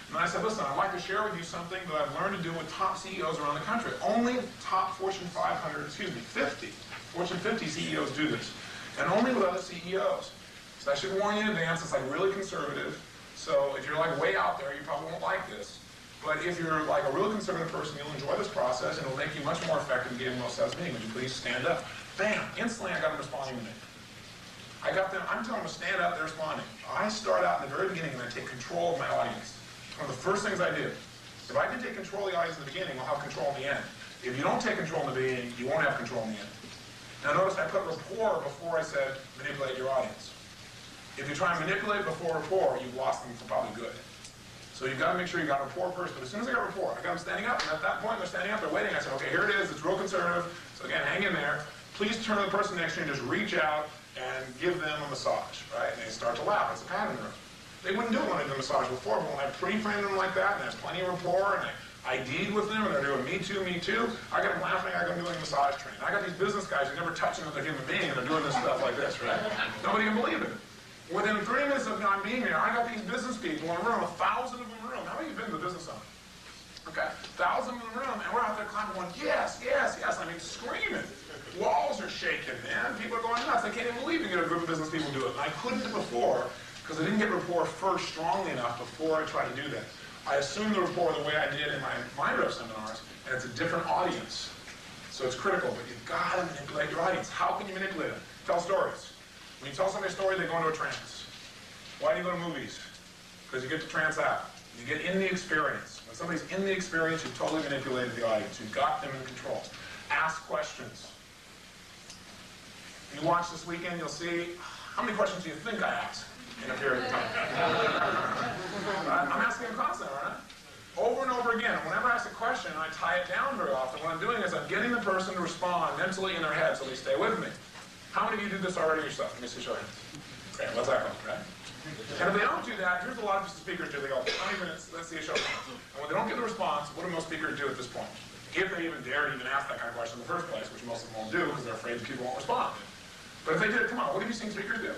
And I said, listen, I'd like to share with you something that I've learned to do with top CEOs around the country. Only top Fortune 50 Fortune 50 CEOs do this. And only with other CEOs. So I should warn you in advance, it's like really conservative. So if you're like way out there, you probably won't like this. But if you're like a real conservative person, you'll enjoy this process and it'll make you much more effective in getting those sales meetings. Would you please stand up? Bam! Instantly I got them responding to me. I got them, I'm telling them to stand up, they're responding. I start out in the very beginning and I take control of my audience. It's one of the first things I do. If I can take control of the audience in the beginning, I'll have control in the end. If you don't take control in the beginning, you won't have control in the end. Now notice I put rapport before I said manipulate your audience. If you try and manipulate before rapport, you've lost them for probably good. So you've got to make sure you got rapport first. But as soon as I got rapport, I got them standing up. And at that point, they're standing up, they're waiting. I said, okay, here it is. It's real conservative. So again, hang in there. Please turn to the person next to you and just reach out and give them a massage, right? And they start to laugh. It's a pattern room. They wouldn't do it when I did a massage before, but when I pre-framed them like that, and there's plenty of rapport, and I ID'd with them, and they're doing me too, I got them laughing, I got them doing massage training. I got these business guys who never touch another human being, and they're doing this stuff like this, right? Nobody can believe it. Within 3 minutes of not being there, I got these business people in a room, 1,000 of them in a room. How many of you been to the business summit? Okay, 1,000 in the room, and we're out there climbing going, yes, yes, yes. I mean, screaming. Walls are shaking, man. People are going nuts. I can't even believe you get a group of business people do it. And I couldn't before, because I didn't get rapport first strongly enough before I tried to do that. I assumed the rapport the way I did in my mind rep seminars, and it's a different audience. So it's critical, but you've got to manipulate your audience. How can you manipulate them? Tell stories. When you tell somebody a story, they go into a trance. Why do you go to movies? Because you get to trance out. You get in the experience. When somebody's in the experience, you've totally manipulated the audience. You've got them in control. Ask questions. You watch this weekend, you'll see, how many questions do you think I asked in a period of time? I'm asking them constantly, aren't I? over and over again. And whenever I ask a question, I tie it down very often. What I'm doing is I'm getting the person to respond mentally in their head so they stay with me. How many of you do this already yourself? Let me see, show hands. Okay, what's that called, right? And if they don't do that, here's what a lot of speakers do. They go, 20 minutes, let's see a show. And when they don't get the response, what do most speakers do at this point? If they even dare to even ask that kind of question in the first place, which most of them won't do because they're afraid that people won't respond. But if they did, come on, what have you seen speakers do?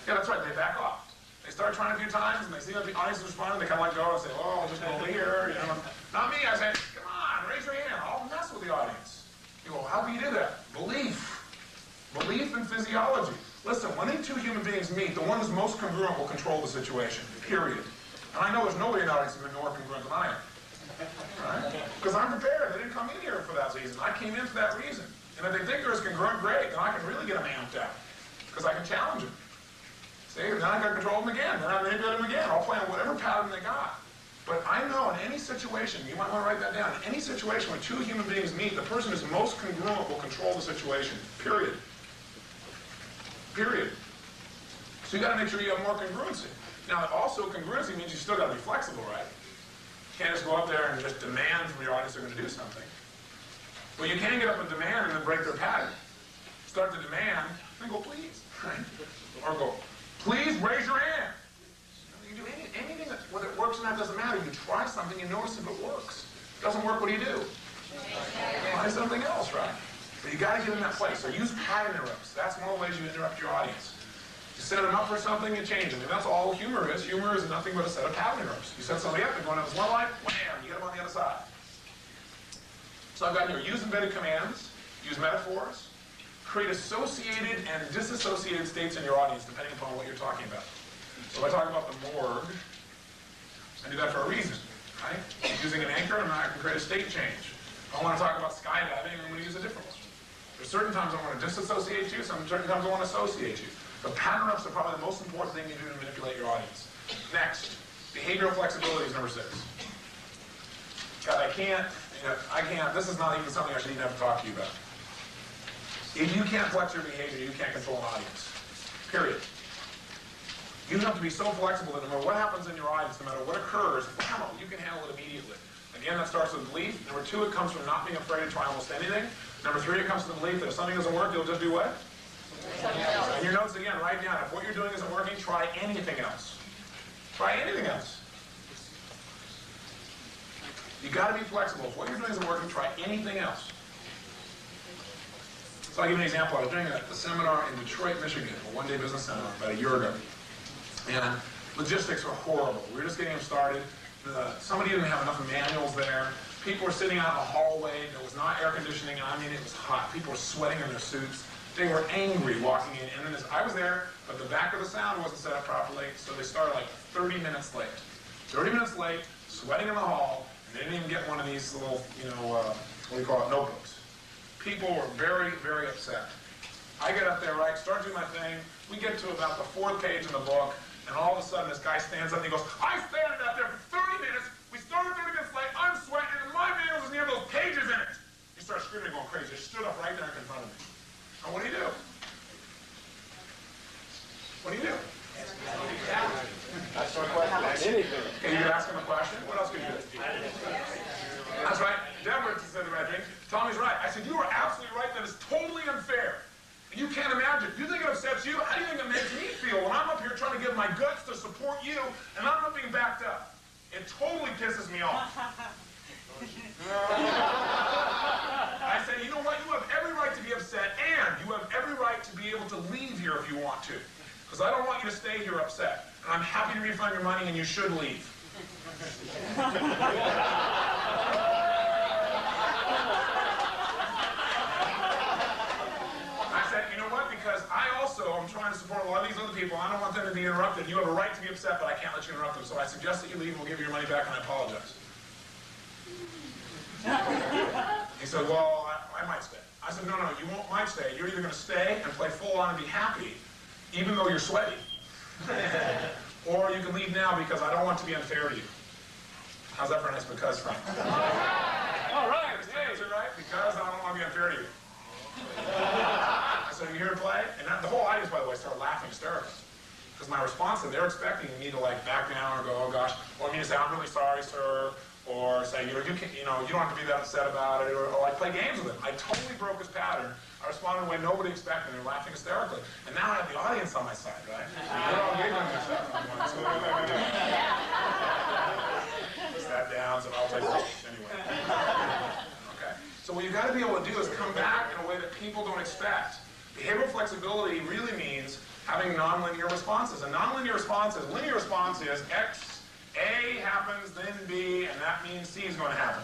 Yeah, that's right, they back off. They start trying a few times, and they see that the audience is responding, they kind of let go and say, oh, I'll just go over here, you know. Not me, I say, come on, raise your hand, I'll mess with the audience. You go, how do you do that? Belief. Belief in physiology. Listen, when any two human beings meet, the one who's most congruent will control the situation, period. And I know there's nobody in the audience who's been more congruent than I am. Right? Because I'm prepared. They didn't come in here for that reason. I came in for that reason. And if they think they're as congruent, great, then I can really get them amped up. Because I can challenge them. See, then I got to control them again. Then I manipulate them again. I'll play on whatever pattern they got. But I know in any situation, you might want to write that down, in any situation where two human beings meet, the person who's most congruent will control the situation. Period. Period. So you got to make sure you have more congruency. Now, also congruency means you still got to be flexible, right? You can't just go up there and just demand from your audience they're going to do something. Well, you can get up and demand and then break their pattern. Start to demand, then go, please. Right? Or go, please raise your hand. You can do anything that, whether it works or not, doesn't matter. You try something, you notice if it works. If it doesn't work, what do you do? Try something else, right? But you got to get in that place. So use pattern interrupts. That's one of the ways you interrupt your audience. You set them up for something, you change them. And that's all humor is. Humor is nothing but a set of pattern interrupts. You set somebody up, they're going down this one line, wham, you get them on the other side. So I've got here, use embedded commands, use metaphors, create associated and disassociated states in your audience depending upon what you're talking about. So if I talk about the morgue, I do that for a reason, right? Using an anchor, I can create a state change. If I want to talk about skydiving, I'm going to use a different one. There's certain times I want to disassociate you, certain times I want to associate you. But pattern ups are probably the most important thing you do to manipulate your audience. Next, behavioral flexibility is number 6. God, I can't, this is not even something I should even have to talk to you about. If you can't flex your behavior, you can't control an audience. Period. You have to be so flexible that no matter what happens in your audience, no matter what occurs, wow, you can handle it immediately. Again, that starts with belief. Number 2, it comes from not being afraid to try almost anything. Number 3, it comes from the belief that if something doesn't work, you'll just do what? In your notes again, write down, if what you're doing isn't working, try anything else. Try anything else. You got to be flexible. If what you're doing isn't working, try anything else. So I'll give you an example. I was doing a seminar in Detroit, Michigan, a one-day business seminar about a year ago. And logistics were horrible. We were just getting them started. Somebody didn't have enough manuals there. People were sitting out in the hallway. There was not air conditioning. I mean, it was hot. People were sweating in their suits. They were angry walking in. And then I was there, but the back of the sound wasn't set up properly, so they started like 30 minutes late. 30 minutes late, sweating in the hall, and they didn't even get one of these little, what do you call it, notebooks. People were very, very upset. I get up there, right, start doing my thing. We get to about the 4th page in the book, and all of a sudden this guy stands up and he goes, I standed out there for 30 minutes, we started 30 minutes late, I'm sweating, and my manual doesn't have those pages in it. He started screaming, going crazy. He stood up right there in front of me. And what do you do? What do you do? Ask him a question. Anything. Okay, you could ask him a question. What else could you do? That's right. Deborah said the right thing. Tommy's right. I said, you are absolutely right. That is totally unfair. And you can't imagine. You think it upsets you? How do you think it makes me feel when I'm up here trying to give my guts to support you and I'm not being backed up? It totally pisses me off. I said, you know what? You have every right to be upset, and you have every right to be able to leave here if you want to. Because I don't want you to stay here upset. And I'm happy to refund your money, and you should leave. I said, you know what? Because I also am trying to support a lot of these other people. I don't want them to be interrupted. You have a right to be upset, but I can't let you interrupt them. So I suggest that you leave, and we'll give you your money back, and I apologize. He said, well, I might stay. I said, no, you might stay. You're either going to stay and play full on and be happy, even though you're sweaty, or you can leave now because I don't want to be unfair to you. How's that for a nice because, Frank? All right. Hey. Right? Because I don't want to be unfair to you. I said, are you here to play? And the whole audience, by the way, started laughing hysterically. Because my response to they're expecting me to like back down or go, oh gosh, or me to say, I'm really sorry, sir, or say, you don't have to be that upset about it, or like play games with him. I totally broke his pattern. I responded in a way nobody expected. They're laughing hysterically. And now I have the audience on my side, right? They're all giggling and stuff. I'm going, sat down, so I'll take this anyway. Okay. So what you've got to be able to do is come back in a way that people don't expect. Behavioral flexibility really means having nonlinear responses. A nonlinear response is, linear response is X, A happens, then B, and that means C is going to happen.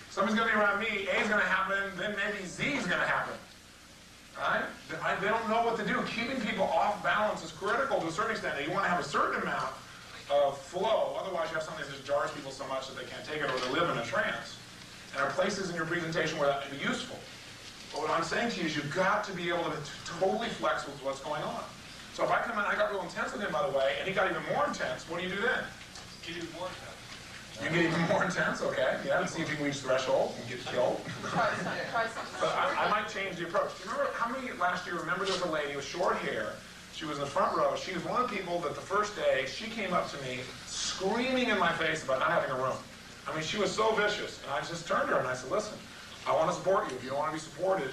Somebody's going to be around me, A is going to happen, then maybe Z is going to happen. Right? They don't know what to do. Keeping people off balance is critical to a certain extent. Now, you want to have a certain amount of flow, otherwise you have something that just jars people so much that they can't take it or they live in a trance. And there are places in your presentation where that can be useful. But what I'm saying to you is you've got to be able to totally flex with what's going on. So if I come in, I got real intense with him, by the way, and he got even more intense, what do you do then? Get even more intense. You get even more intense, okay? Yeah, and see if you can reach threshold and get killed. But I might change the approach. Do you remember how many last year, remember there was a lady with short hair, she was in the front row, she was one of the people that the first day, she came up to me screaming in my face about not having a room. I mean, she was so vicious, and I just turned to her and I said, listen, I want to support you. If you don't want to be supported,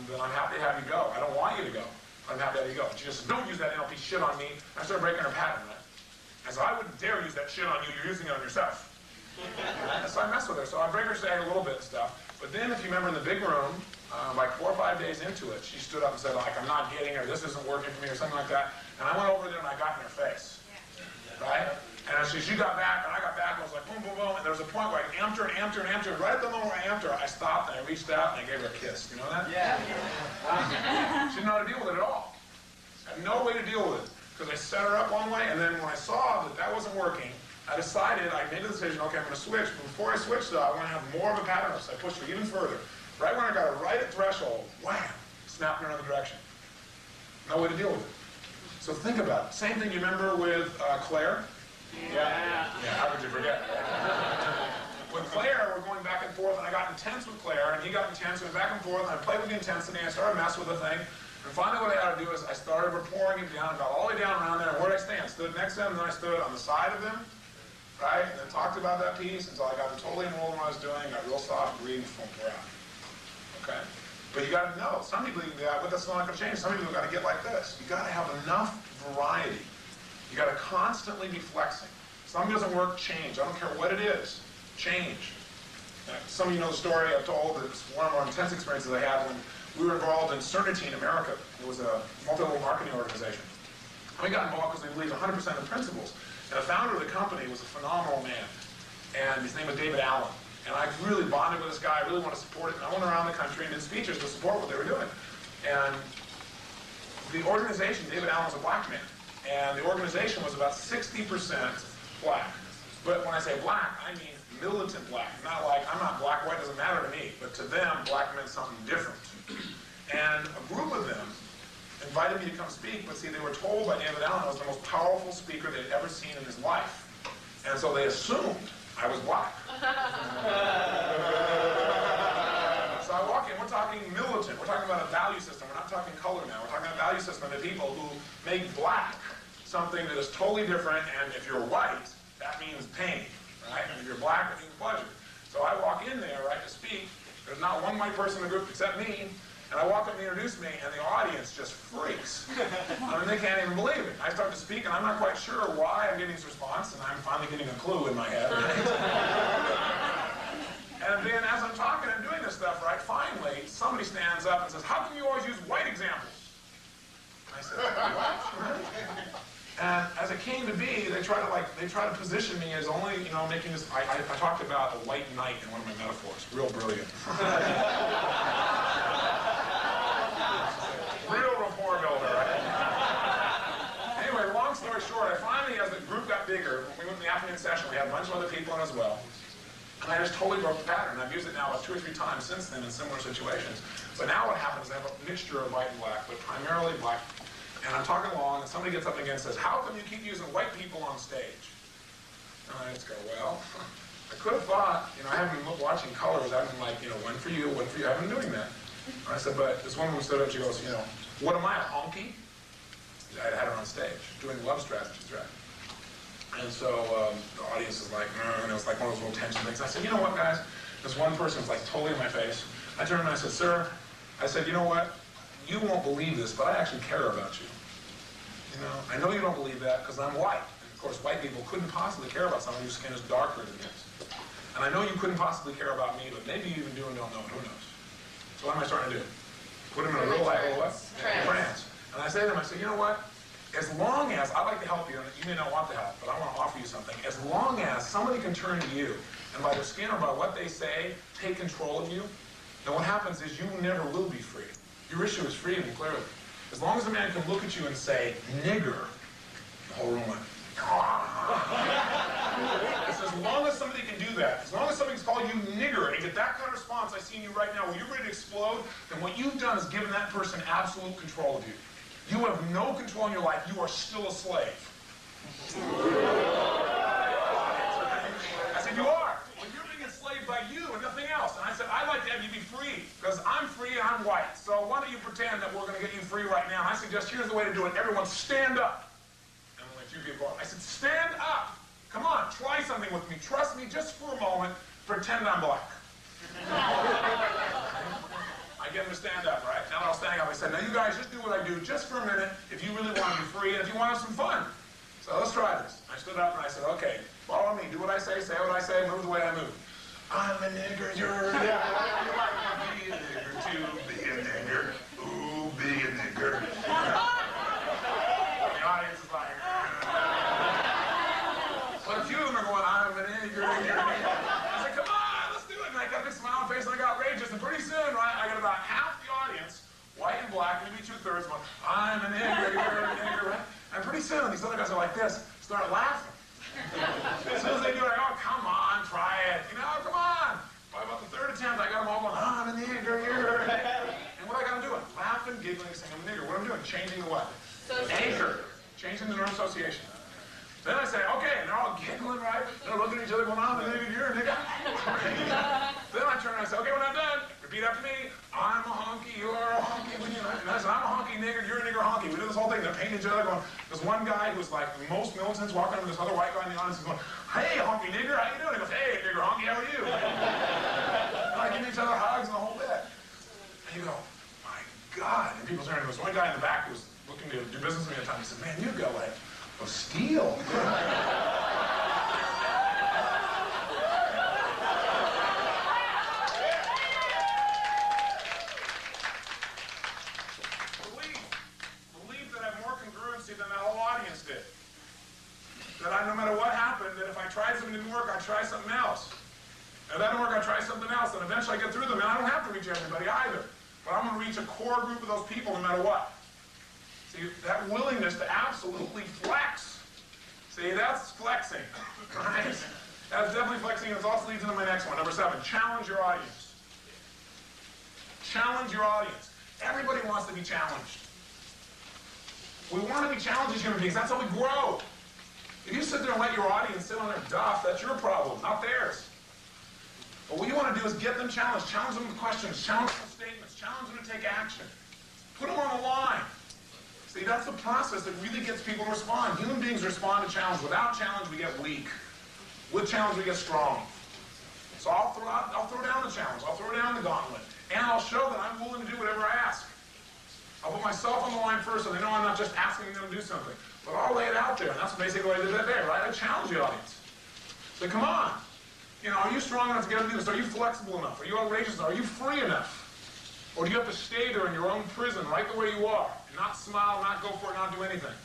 then I'm happy to have you go. I don't want you to go. I'm happy to have you go. She just said, don't use that NLP shit on me. I started breaking her pattern, right? I said, I wouldn't dare use that shit on you. You're using it on yourself. And so I messed with her. So I break her saying a little bit and stuff. But then if you remember in the big room, like 4 or 5 days into it, she stood up and said, like, I'm not getting her. This isn't working for me or something like that. And I went over there and I got in her face. Right? And as she got back, and I got back, and I was like, boom, boom, boom. And there was a point where I amped her and amped her and amped her. Right at the moment where I amped her, I stopped and I reached out and I gave her a kiss. You know that? Yeah. She didn't know how to deal with it at all. I had no way to deal with it. Because I set her up one way, and then when I saw that that wasn't working, I decided, I made the decision, okay, I'm going to switch. But before I switched, though, I want to have more of a pattern. So I pushed her even further. Right when I got her right at threshold, wham, snapped her in another direction. No way to deal with it. So think about it. Same thing you remember with Claire? Yeah, how could you forget? With Claire, we're going back and forth, and I got intense with Claire, and he got intense, and back and forth, and I played with the intensity, and I started messing with the thing. And finally what I had to do is I started pouring him down, got all the way down around there, and where did I stand? Stood next to him, and then I stood on the side of him, right? And then talked about that piece until I got him totally enrolled in what I was doing, got real soft, breathing, from out. Okay? But you got to know, some people, but that's not going to change. Some people got to get like this. You got to have enough variety. You got to constantly be flexing. Something doesn't work, change. I don't care what it is. Change. Now, some of you know the story I've told. It's one of the more intense experiences I had when we were involved in Certainty in America. It was a multi-level marketing organization. We got involved because we believed 100% of the principles. And the founder of the company was a phenomenal man. And his name was David Allen. And I really bonded with this guy. I really wanted to support it. And I went around the country and did speeches to support what they were doing. And the organization, David Allen was a black man. And the organization was about 60% black. But when I say black, I mean militant black. Not like, I'm not black, white doesn't matter to me. But to them, black meant something different. And a group of them invited me to come speak, but see, they were told by David Allen I was the most powerful speaker they'd ever seen in his life. And so they assumed I was black. So I walk in, we're talking militant, we're talking about a value system, we're not talking color now, we're talking about a value system of people who make black something that is totally different, and if you're white, that means pain, right? And if you're black, that means pleasure. So I walk in there, right, to speak, there's not one white person in the group except me, and I walk up and they introduce me, and the audience just freaks. I mean, they can't even believe it. I start to speak, and I'm not quite sure why I'm getting this response, and I'm finally getting a clue in my head, right? And then as I'm talking and doing this stuff, right, finally, somebody stands up and says, how come you always use white examples? And I said, what? And as it came to be, they try to position me as only, you know, making this, I talked about a white knight in one of my metaphors, real brilliant. Real rapport builder, right? Anyway, long story short, I finally, as the group got bigger, when we went to the afternoon session, we had a bunch of other people in as well. And I just totally broke the pattern. I've used it now 2 or 3 times since then in similar situations. But now what happens is I have a mixture of white and black, but primarily black. And I'm talking along, and somebody gets up again and says, how come you keep using white people on stage? And I just go, well, I could have thought, you know, I haven't been watching colors. I've been like, you know, one for you, one for you. I've been doing that. And I said, but this woman stood up, she goes, you know, what am I, a honky? I had her on stage doing love strategies, right? And so the audience is like, and it was like one of those little tension things. I said, you know what, guys? This one person was like totally in my face. I turned and I said, sir, I said, you know what? You won't believe this, but I actually care about you. You know, I know you don't believe that because I'm white. And of course, white people couldn't possibly care about someone whose skin is darker than theirs. And I know you couldn't possibly care about me, but maybe you even do and don't know it. Who knows? So what am I starting to do? Put them in a real life, what? Trance. And I say to them, I say, you know what? As long as, I like to help you, and you may not want the help, but I want to offer you something. As long as somebody can turn to you, and by their skin or by what they say, take control of you, then what happens is you never will be free. Your issue is freedom, clearly. As long as a man can look at you and say, nigger, the whole room went, it's as long as somebody can do that, as long as somebody's called you nigger and get that kind of response I see in you right now where you're ready to explode, then what you've done is given that person absolute control of you. You have no control in your life. You are still a slave. I said, you are. Well, you're being enslaved by you and nothing else. And I said, I'd like to have you be free because I'm free and I'm white. So why don't you pretend that we're going to get you free right now? And I suggest here's the way to do it. Everyone stand up. And I'm like, you people. I said, stand up. Come on, try something with me. Trust me just for a moment. Pretend I'm black. I get them to stand up, right? Now they're all standing up. I said, now you guys just do what I do just for a minute if you really want to be free and if you want to have some fun. So let's try this. I stood up and I said, okay, follow me. Do what I say what I say, move the way I move. I'm a nigger, you're a nigger. You like to be a nigger too. Be a nigger. Ooh, be a nigger. The audience is like, but a few of them are going, I'm a nigger, you're a nigger. I said, come on, let's do it. And I got a big smile on my face and I got outrageous. And pretty soon, right, I got about half the audience, white and black, maybe 2/3, going, I'm a nigger, you're a nigger, right? And pretty soon, these other guys are like this, start laughing. As soon as they do it, I go, oh, come on, try it. You know, come on. By about the third attempt, I got them all going, I'm a nigger, you're a nigger. And what I got them doing? Laughing, giggling, saying, I'm a nigger. What am I doing? Changing the what? Anchor. Changing the nerve association. Then I say, okay, and they're all giggling, right? They're looking at each other going, I'm a nigger, you're a nigger. Then I turn and I say, okay, when I'm done, repeat after me. I'm a honky, you're a honky. And I said, I'm a honky nigger, you're a nigger honky. We did this whole thing. They're painting each other going, there's one guy who's like the most militants walking up with this other white guy in the audience and going, hey, honky nigger, how you doing? He goes, hey, nigger honky, how are you? And I give each other hugs and the whole bit. And you go, my God. And people turn, there was one guy in the back who was looking to do business with me at the time. He said, man, you go like of steel. No matter what happened, that if I tried something that didn't work, I'd try something else. If that didn't work, I'd try something else, and eventually I get through them. And I don't have to reach everybody either. But I'm going to reach a core group of those people no matter what. See, that willingness to absolutely flex. See, that's flexing. Right? That's definitely flexing, and it also leads into my next one, number 7. Challenge your audience. Challenge your audience. Everybody wants to be challenged. We want to be challenged as human beings. That's how we grow. If you sit there and let your audience sit on their duff, that's your problem, not theirs. But what you want to do is get them challenged. Challenge them with questions. Challenge them with statements. Challenge them to take action. Put them on the line. See, that's the process that really gets people to respond. Human beings respond to challenge. Without challenge, we get weak. With challenge, we get strong. So I'll throw down the challenge. I'll throw down the gauntlet. And I'll show that I'm willing to do whatever I ask. I'll put myself on the line first so they know I'm not just asking them to do something. But I'll lay it out there, and that's basically what I did that day, right? I challenge the audience. Say, come on. You know, are you strong enough to get up and do this? Are you flexible enough? Are you outrageous enough? Are you free enough? Or do you have to stay there in your own prison, right the way you are, and not smile, not go for it, not do anything?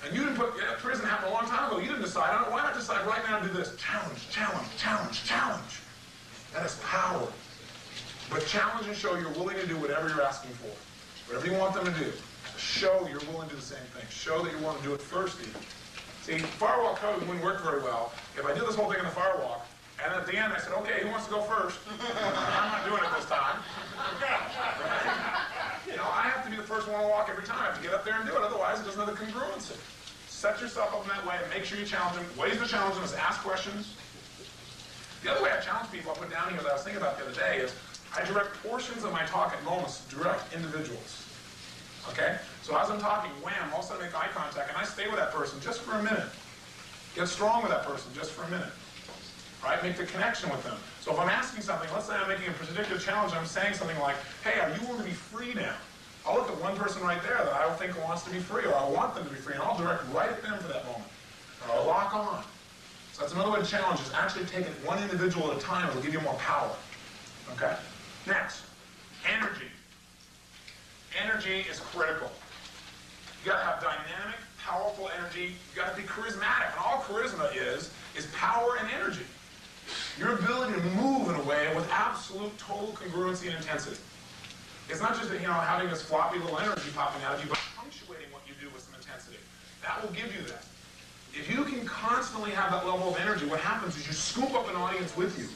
And you didn't put, prison happened a long time ago. You didn't decide. I don't know, why not decide right now to do this? Challenge, challenge, challenge, challenge. That is power. But challenge and show you're willing to do whatever you're asking for. Whatever you want them to do. Show you're willing to do the same thing. Show that you want to do it first even. See, firewalk code wouldn't work very well if I did this whole thing in the firewalk, and at the end I said, okay, who wants to go first? I'm not doing it this time. You know, I have to be the first one to walk every time. I have to get up there and do it, otherwise it doesn't have the congruency. Set yourself up in that way and make sure you challenge them. Ways to challenge them is ask questions. The other way I challenge people, I put down here that I was thinking about the other day is I direct portions of my talk at moments to direct individuals. Okay? So as I'm talking, wham, all of a sudden I make eye contact, and I stay with that person just for a minute. Get strong with that person just for a minute. Right? Make the connection with them. So if I'm asking something, let's say I'm making a particular challenge, I'm saying something like, hey, are you willing to be free now? I'll look at one person right there that I think wants to be free, or I want them to be free, and I'll direct right at them for that moment. Or I'll lock on. So that's another way to challenge, is actually take it one individual at a time. It'll give you more power. Okay? Next, energy. Energy is critical. You gotta have dynamic, powerful energy. You gotta be charismatic. And all charisma is power and energy. Your ability to move in a way with absolute total congruency and intensity. It's not just, having this floppy little energy popping out of you, but punctuating what you do with some intensity. That will give you that. If you can constantly have that level of energy, what happens is you scoop up an audience with you.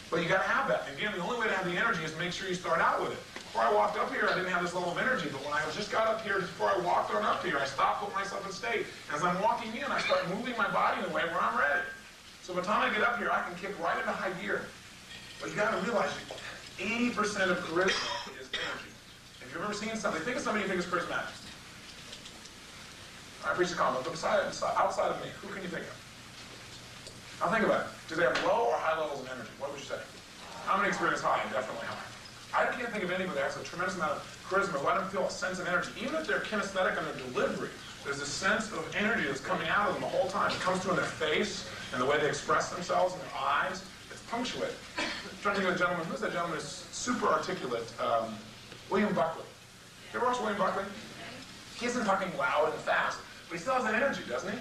But you got to have that. And again, the only way to have the energy is to make sure you start out with it. Before I walked up here, I didn't have this level of energy, but when I just got up here, before I walked on up here, I stopped, put myself in state. As I'm walking in, I start moving my body in a way where I'm ready. So by the time I get up here, I can kick right into high gear. But you got to realize 80% of charisma is energy. If you've ever seen somebody, think of somebody you think is charismatic. I preach a comment, but outside of me, who can you think of? Now think about it. Do they have low or high levels of energy? What would you say? How many experience high? Definitely high. I can't think of anybody that has a tremendous amount of charisma. Let them feel a sense of energy. Even if they're kinesthetic in their delivery, there's a sense of energy that's coming out of them the whole time. It comes through in their face and the way they express themselves in their eyes. It's punctuated. I'm trying to think of a gentleman. Who's that gentleman who's super articulate? William Buckley. You ever watch William Buckley? He isn't talking loud and fast, but he still has that energy, doesn't he?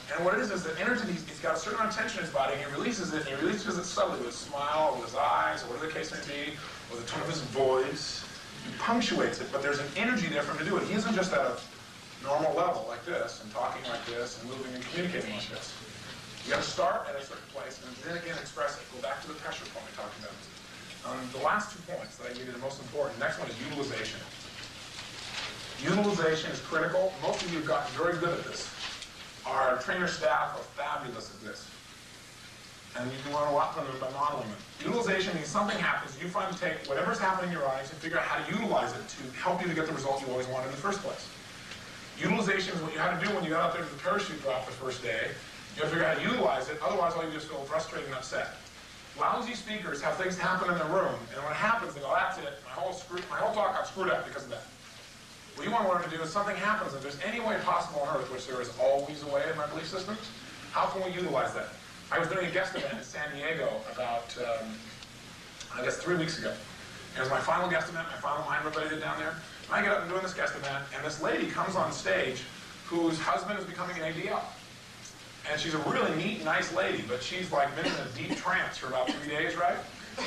And what it is that energy, he's got a certain amount of tension in his body, and he releases it, and he releases it subtly with a smile, or with his eyes, or whatever the case may be, or the tone of his voice. He punctuates it, but there's an energy there for him to do it. He isn't just at a normal level like this, and talking like this, and moving and communicating like this. You got to start at a certain place, and then again express it. Go back to the pressure point we talked about. The last 2 points that I gave you the most important. Next one is utilization. Utilization is critical. Most of you have gotten very good at this. Our trainer staff are fabulous at this. And you can learn a lot from them by modeling it. Utilization means something happens, you finally take whatever's happening in your audience and figure out how to utilize it to help you to get the result you always wanted in the first place. Utilization is what you had to do when you got out there to the parachute drop the first day. You have to figure out how to utilize it, otherwise all you just feel frustrated and upset. Lousy speakers have things happen in their room, and when it happens, they go, that's it, my whole talk got screwed up because of that. What you want to learn to do is something happens, if there's any way possible on earth, which there is always a way in my belief systems, how can we utilize that? I was doing a guest event in San Diego about, I guess 3 weeks ago. It was my final guest event, my final mind everybody did down there. And I get up and doing this guest event, and this lady comes on stage whose husband is becoming an ADL. And she's a really neat, nice lady, but she's like been in a deep trance for about 3 days, right?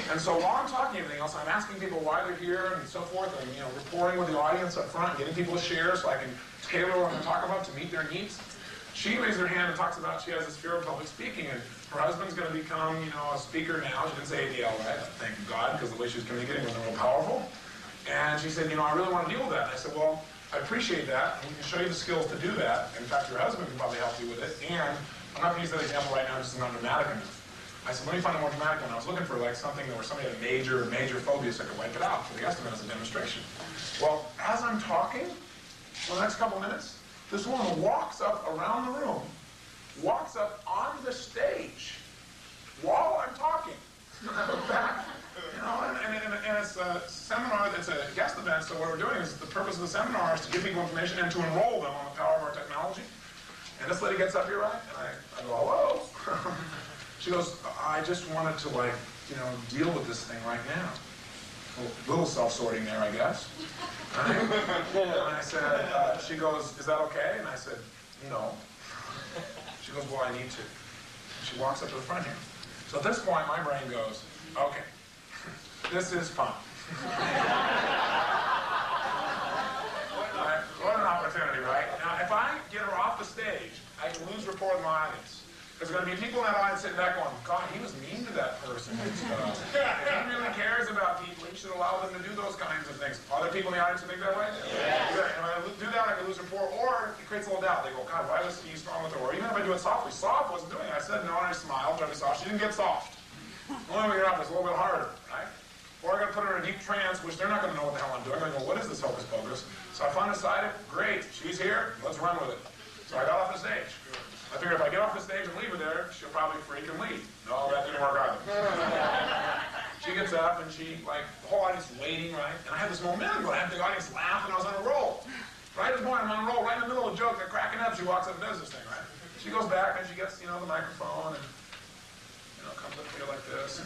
And so while I'm talking everything else, I'm asking people why they're here and so forth, and reporting with the audience up front, getting people to share so I can tailor what I'm going to talk about to meet their needs. She raises her hand and talks about she has this fear of public speaking, and her husband's going to become, a speaker now. She didn't say ADL, right? Thank God, because the way she was communicating wasn't real powerful. And she said, I really want to deal with that. And I said, well, I appreciate that, and we can show you the skills to do that. In fact, your husband can probably help you with it. And I'm not going to use that example right now, just it's not dramatic enough. I said, let me find a more dramatic one. I was looking for something where somebody had major phobias that could wipe it out for the estimate as a demonstration. Well, as I'm talking, for the next couple minutes, this woman walks up around the room, walks up onto the stage while I'm talking. And it's a seminar, it's a guest event, so what we're doing is the purpose of the seminar is to give people information and to enroll them on the power of our technology. And this lady gets up here, right? And I go, hello. She goes, I just wanted to deal with this thing right now. A little self-sorting there, I guess. And I said, she goes, is that okay? And I said, no. She goes, well, I need to. And she walks up to the front here. So at this point, my brain goes, okay, this is fun. Right? What an opportunity, right? Now, if I get her off the stage, I can lose rapport with my audience. There's going to be people in that audience sitting back going, God, he was mean to that person. If he really cares about people, he should allow them to do those kinds of things. Are there people in the audience who think that way? Yeah. If I do that, I can lose rapport. Or it creates a little doubt. They go, God, why was he strong with her? Or even if I do it softly. Soft wasn't doing it. I said no, and I smiled, trying to be soft. She didn't get soft. The only way to get off is a little bit harder, right? or I got to put her in a deep trance, which they're not going to know what the hell I'm doing. I'm going to go, what is this hocus pocus? So I finally decided, great, she's here, let's run with it. So I got off the stage. I figured if I get off the stage and leave her there, she'll probably freak and leave. No, that didn't work either. She gets up and she, like, the whole audience waiting, right? And I had this momentum going. I had the audience laugh and I was on a roll. Right at the point I'm on a roll, right in the middle of a joke, they're cracking up, she walks up and does this thing, right? She goes back and she gets, the microphone and, comes up here like this.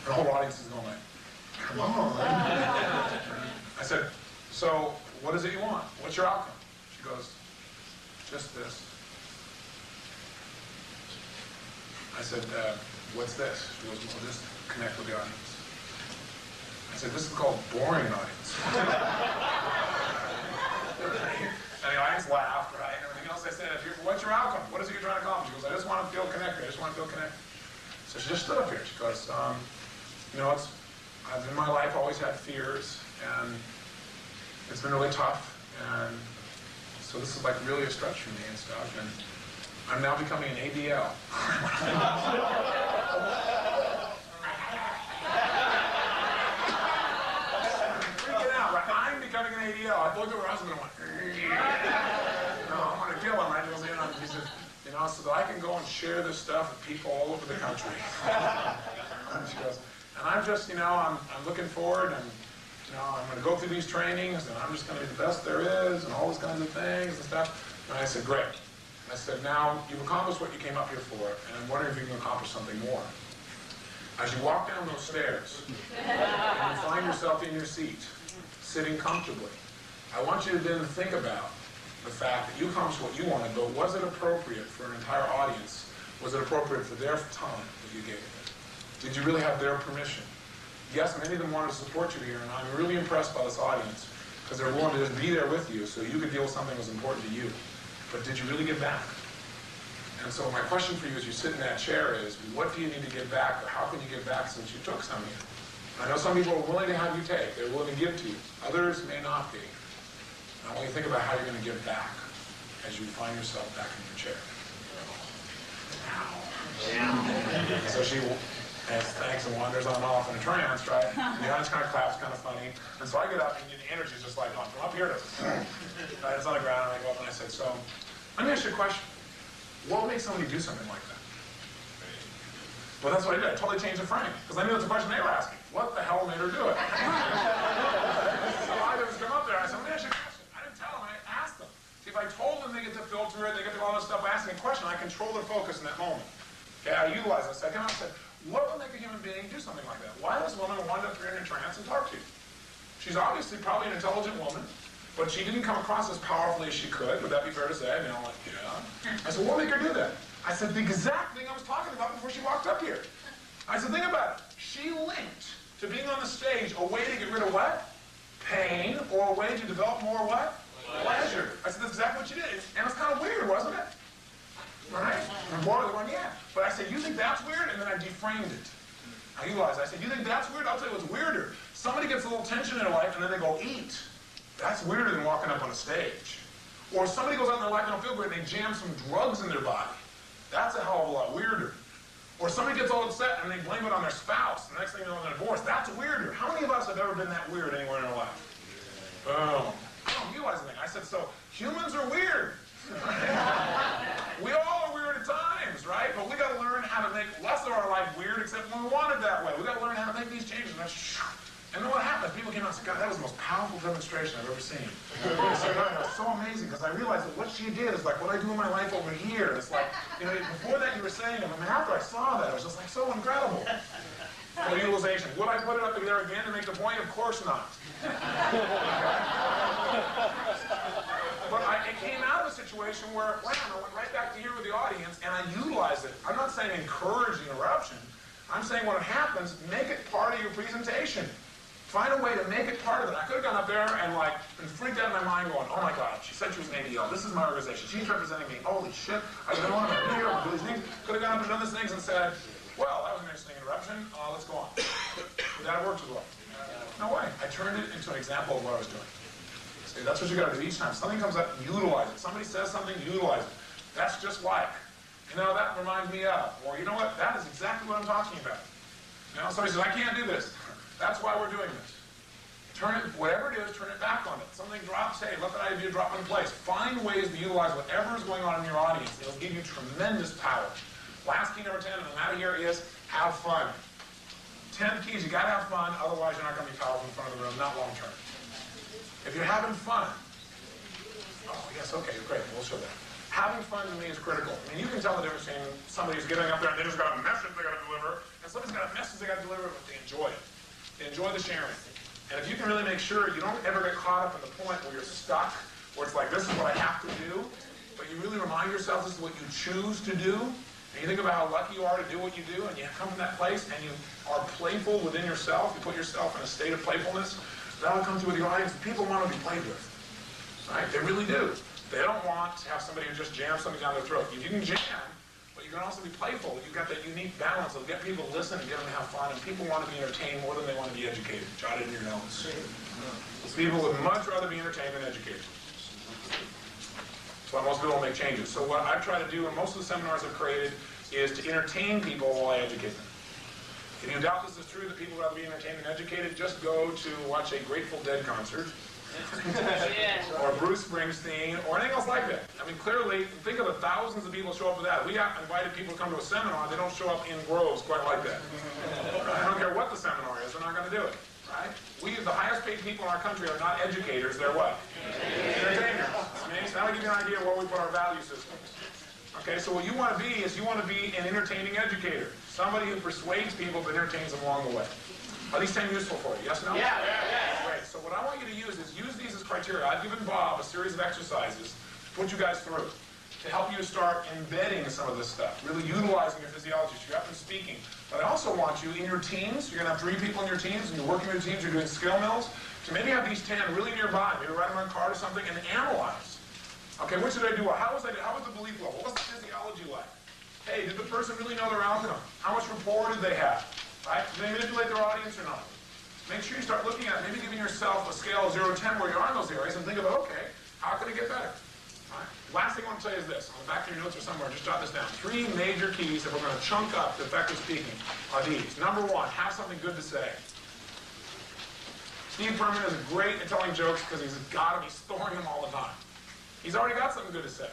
The whole audience is going like, come on. I said, so what is it you want? What's your outcome? She goes, just this. I said, what's this? She goes, well, just connect with the audience. I said, this is called boring audience. And the audience laughed, right? And everything else I said, what's your outcome? What is it you're trying to accomplish? She goes, I just want to feel connected. I just want to feel connected. So she just stood up here. She goes, I've in my life always had fears, and it's been really tough, and so this is like really a stretch for me and stuff, and I'm now becoming an ADL. Freaking out, right? I'm becoming an ADL. I looked at her husband and went, no, I'm going to kill him. Right? He says, so that I can go and share this stuff with people all over the country. And she goes, and I'm just, I'm looking forward, and I'm going to go through these trainings, and I'm just going to be the best there is, and all those kinds of things and stuff. And I said, great. And I said, now, you've accomplished what you came up here for, and I'm wondering if you can accomplish something more. As you walk down those stairs, and you find yourself in your seat, sitting comfortably, I want you to then think about the fact that you accomplished what you wanted, but was it appropriate for an entire audience? Was it appropriate for their time that you gave? Did you really have their permission? Yes, many of them wanted to support you here, and I'm really impressed by this audience because they're willing to just be there with you so you could deal with something that was important to you. But did you really give back? And so my question for you as you sit in that chair is, what do you need to give back, or how can you give back since you took some here? I know some people are willing to have you take. They're willing to give to you. Others may not be. I want you to think about how you're going to give back as you find yourself back in your chair. Yeah. So she thanks and wanders on off in a trance, right? And the audience kind of claps, kind of funny. And so I get up, and the energy's just like, from up here to, right, it's on the ground, and I go up and I said, so, let me ask you a question. What would make somebody do something like that? Well, that's what I did. I totally changed the frame, because I knew that's the question they were asking. What the hell made her do it? So I just come up there, I said, let me ask you a question. I didn't tell them, I asked them. See, if I told them they get to filter it, they get to do all this stuff, I asked them a question, I control their focus in that moment. Okay, I utilized it. So I came out and said, what would make a human being do something like that? Why does this woman wind up here in a trance and talk to you? She's obviously probably an intelligent woman, but she didn't come across as powerfully as she could. Would that be fair to say? I'm like, yeah. I said, what would make her do that? I said, the exact thing I was talking about before she walked up here. I said, think about it. She linked to being on the stage a way to get rid of what? Pain, or a way to develop more what? Pleasure. I said, that's exactly what she did. And it's kind of weird, wasn't it? Right? And more than one, yeah. But I said, you think that's weird? And then I deframed it. I utilized it. I said, you think that's weird? I'll tell you what's weirder. Somebody gets a little tension in their life and then they go eat. That's weirder than walking up on a stage. Or somebody goes out in their life and don't feel great and they jam some drugs in their body. That's a hell of a lot weirder. Or somebody gets all upset and they blame it on their spouse. The next thing you know, they're divorced. That's weirder. How many of us have ever been that weird anywhere in our life? Boom. I don't utilize anything. I said, so humans are weird. We all are weird at times, right? But we got to learn how to make less of our life weird, except when we want it that way. We got to learn how to make these changes. And then what happened? People came out and said, God, that was the most powerful demonstration I've ever seen. I said, God, that was so amazing, because I realized that what she did is like what I do in my life over here. It's like, before that you were saying it, and after I saw that, it was just like so incredible. Well, utilization. Would I put it up there again to make the point? Of course not. But it came out of a situation where, wow, I went right back to here with the audience, and I utilized it. I'm not saying encourage interruption. I'm saying when it happens, make it part of your presentation. Find a way to make it part of it. I could have gone up there and been freaked out in my mind going, oh my God, she said she was an ADL. This is my organization. She's representing me. Holy shit. I don't want to be here. Do these things. Could have gone up and done these things and said, well, that was an interesting interruption. Let's go on. Would that have worked as well? No way. I turned it into an example of what I was doing. See, that's what you got to do each time. Something comes up, utilize it. Somebody says something, utilize it. That's just like You know, that reminds me of. Or you know what? That is exactly what I'm talking about. You know, somebody says, I can't do this. That's why we're doing this. Turn it, whatever it is, turn it back on it. Something drops, hey, let that idea drop into place. Find ways to utilize whatever is going on in your audience. It'll give you tremendous power. Last key number 10, and I'm out of here, is have fun. 10 keys, you gotta have fun, otherwise you're not gonna be powerful in front of the room, not long term. If you're having fun, oh yes, okay, great, we'll show that. Having fun to me is critical. I mean, you can tell the difference between somebody who's getting up there and they just got a message they gotta deliver, and somebody's got a message they gotta deliver, but they enjoy it. They enjoy the sharing. And if you can really make sure you don't ever get caught up in the point where you're stuck, where it's like, this is what I have to do, but you really remind yourself this is what you choose to do, and you think about how lucky you are to do what you do, and you come from that place, and you are playful within yourself, you put yourself in a state of playfulness, that'll come through with your audience. People want to be played with, right? They really do. They don't want to have somebody who just jams something down their throat. You can jam, but you can also be playful. You've got that unique balance of get people to listen and get them to have fun, and people want to be entertained more than they want to be educated. Jot it in your notes. People would much rather be entertained than educated. So most people don't make changes. So what I try to do in most of the seminars I've created is to entertain people while I educate them. If you doubt this is true, that people would rather be entertained than educated, just go to watch a Grateful Dead concert. Or Bruce Springsteen, or anything else like that. I mean, clearly, think of the thousands of people who show up for that. We have invited people to come to a seminar, they don't show up in groves quite like that. I don't care what the seminar is, they're not going to do it. Right? The highest paid people in our country are not educators, they're what? Entertainers. So that'll give you an idea where we put our value systems. Okay, so what you want to be is you want to be an entertaining educator. Somebody who persuades people but entertains them along the way. Are these 10 useful for you? Yes, no? Yeah. Great. So what I want you to use these as criteria. I've given Bob a series of exercises to put you guys through to help you start embedding some of this stuff, really utilizing your physiology. So you're up and speaking. But I also want you in your teams, you're going to have 3 people in your teams, and you're working with your teams, you're doing skill mills, to maybe have these 10 really nearby, maybe write them on a card or something, and analyze. Okay, what did I do? How was the belief level? What was the physiology like? Hey, did the person really know their outcome? How much rapport did they have? Right? Did they manipulate their audience or not? Make sure you start looking at it, maybe giving yourself a scale of 0 to 10 where you are in those areas, and think about, okay, how can I get better? Right. Last thing I want to tell you is this. On the back of your notes or somewhere, just jot this down. 3 major keys that we're going to chunk up to effective speaking are these. Number 1, have something good to say. Steve Perman is great at telling jokes because he's storing them all the time. He's already got something good to say.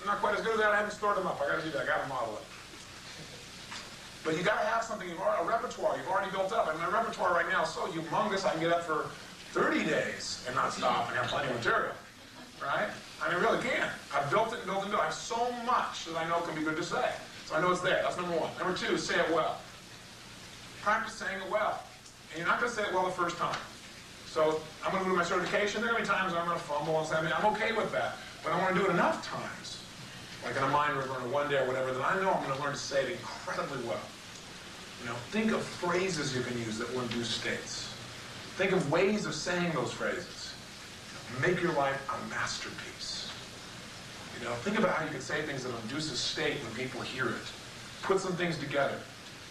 I'm not quite as good at that. I haven't stored them up. I got to do that. I got to model it. But you got to have something, a repertoire you've already built up. I mean, my repertoire right now is so humongous, I can get up for 30 days and not stop and have plenty of material. Right? I mean, really can. I've built it and built it and built it. I have so much that I know can be good to say. So I know it's there. That's number 1. Number 2, say it well. Practice saying it well. And you're not going to say it well the first time. So I'm going to do my certification. There are going to be times I'm going to fumble and say, I mean, I'm okay with that. But I want to do it enough times, like in a mind river or one day or whatever, that I know I'm going to learn to say it incredibly well. You know, think of phrases you can use that will induce states. Think of ways of saying those phrases. Make your life a masterpiece. You know, think about how you can say things that induce a state when people hear it. Put some things together.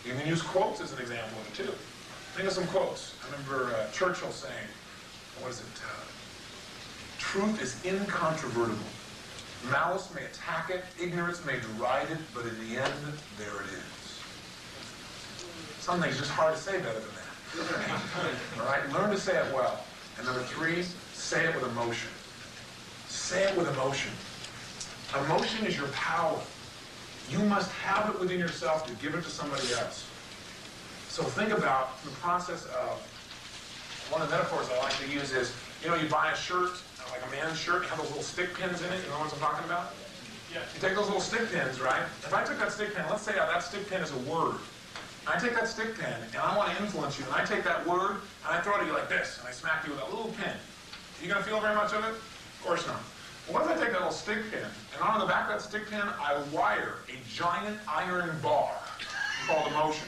You can use quotes as an example of it too. Think of some quotes. I remember Churchill saying, what is it? Truth is incontrovertible. Malice may attack it, ignorance may deride it, but in the end, there it is. Some things just hard to say better than that. All right, learn to say it well. And number 3, say it with emotion. Say it with emotion. Emotion is your power. You must have it within yourself to give it to somebody else. So think about the process of, one of the metaphors I like to use is, you know, you buy a shirt, like a man's shirt, you have those little stick pins in it, you know what I'm talking about? Yeah. You take those little stick pins, right? If I took that stick pin, let's say that stick pin is a word. And I take that stick pin, and I want to influence you, and I take that word, and I throw it at you like this, and I smack you with that little pin. Are you going to feel very much of it? Of course not. Well, what if I take that little stick pin, and on the back of that stick pin, I wire a giant iron bar called emotion.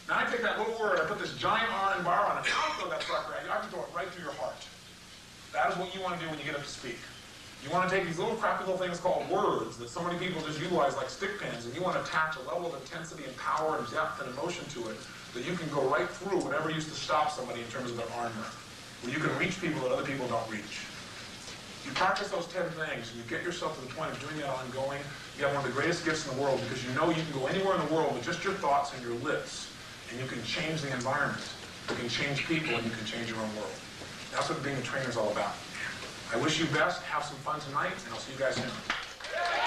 Now I take that little word, I put this giant iron bar on it, and I'll throw that sucker at you. I can throw it right through your heart. That is what you want to do when you get up to speak. You want to take these little crappy little things called words that so many people just utilize like stick pins, and you want to attach a level of intensity and power and depth and emotion to it that you can go right through whatever used to stop somebody in terms of their armor. Where you can reach people that other people don't reach. You practice those 10 things, and you get yourself to the point of doing that ongoing, you have one of the greatest gifts in the world, because you know you can go anywhere in the world with just your thoughts and your lips, and you can change the environment. You can change people, and you can change your own world. That's what being a trainer is all about. I wish you best. Have some fun tonight, and I'll see you guys soon.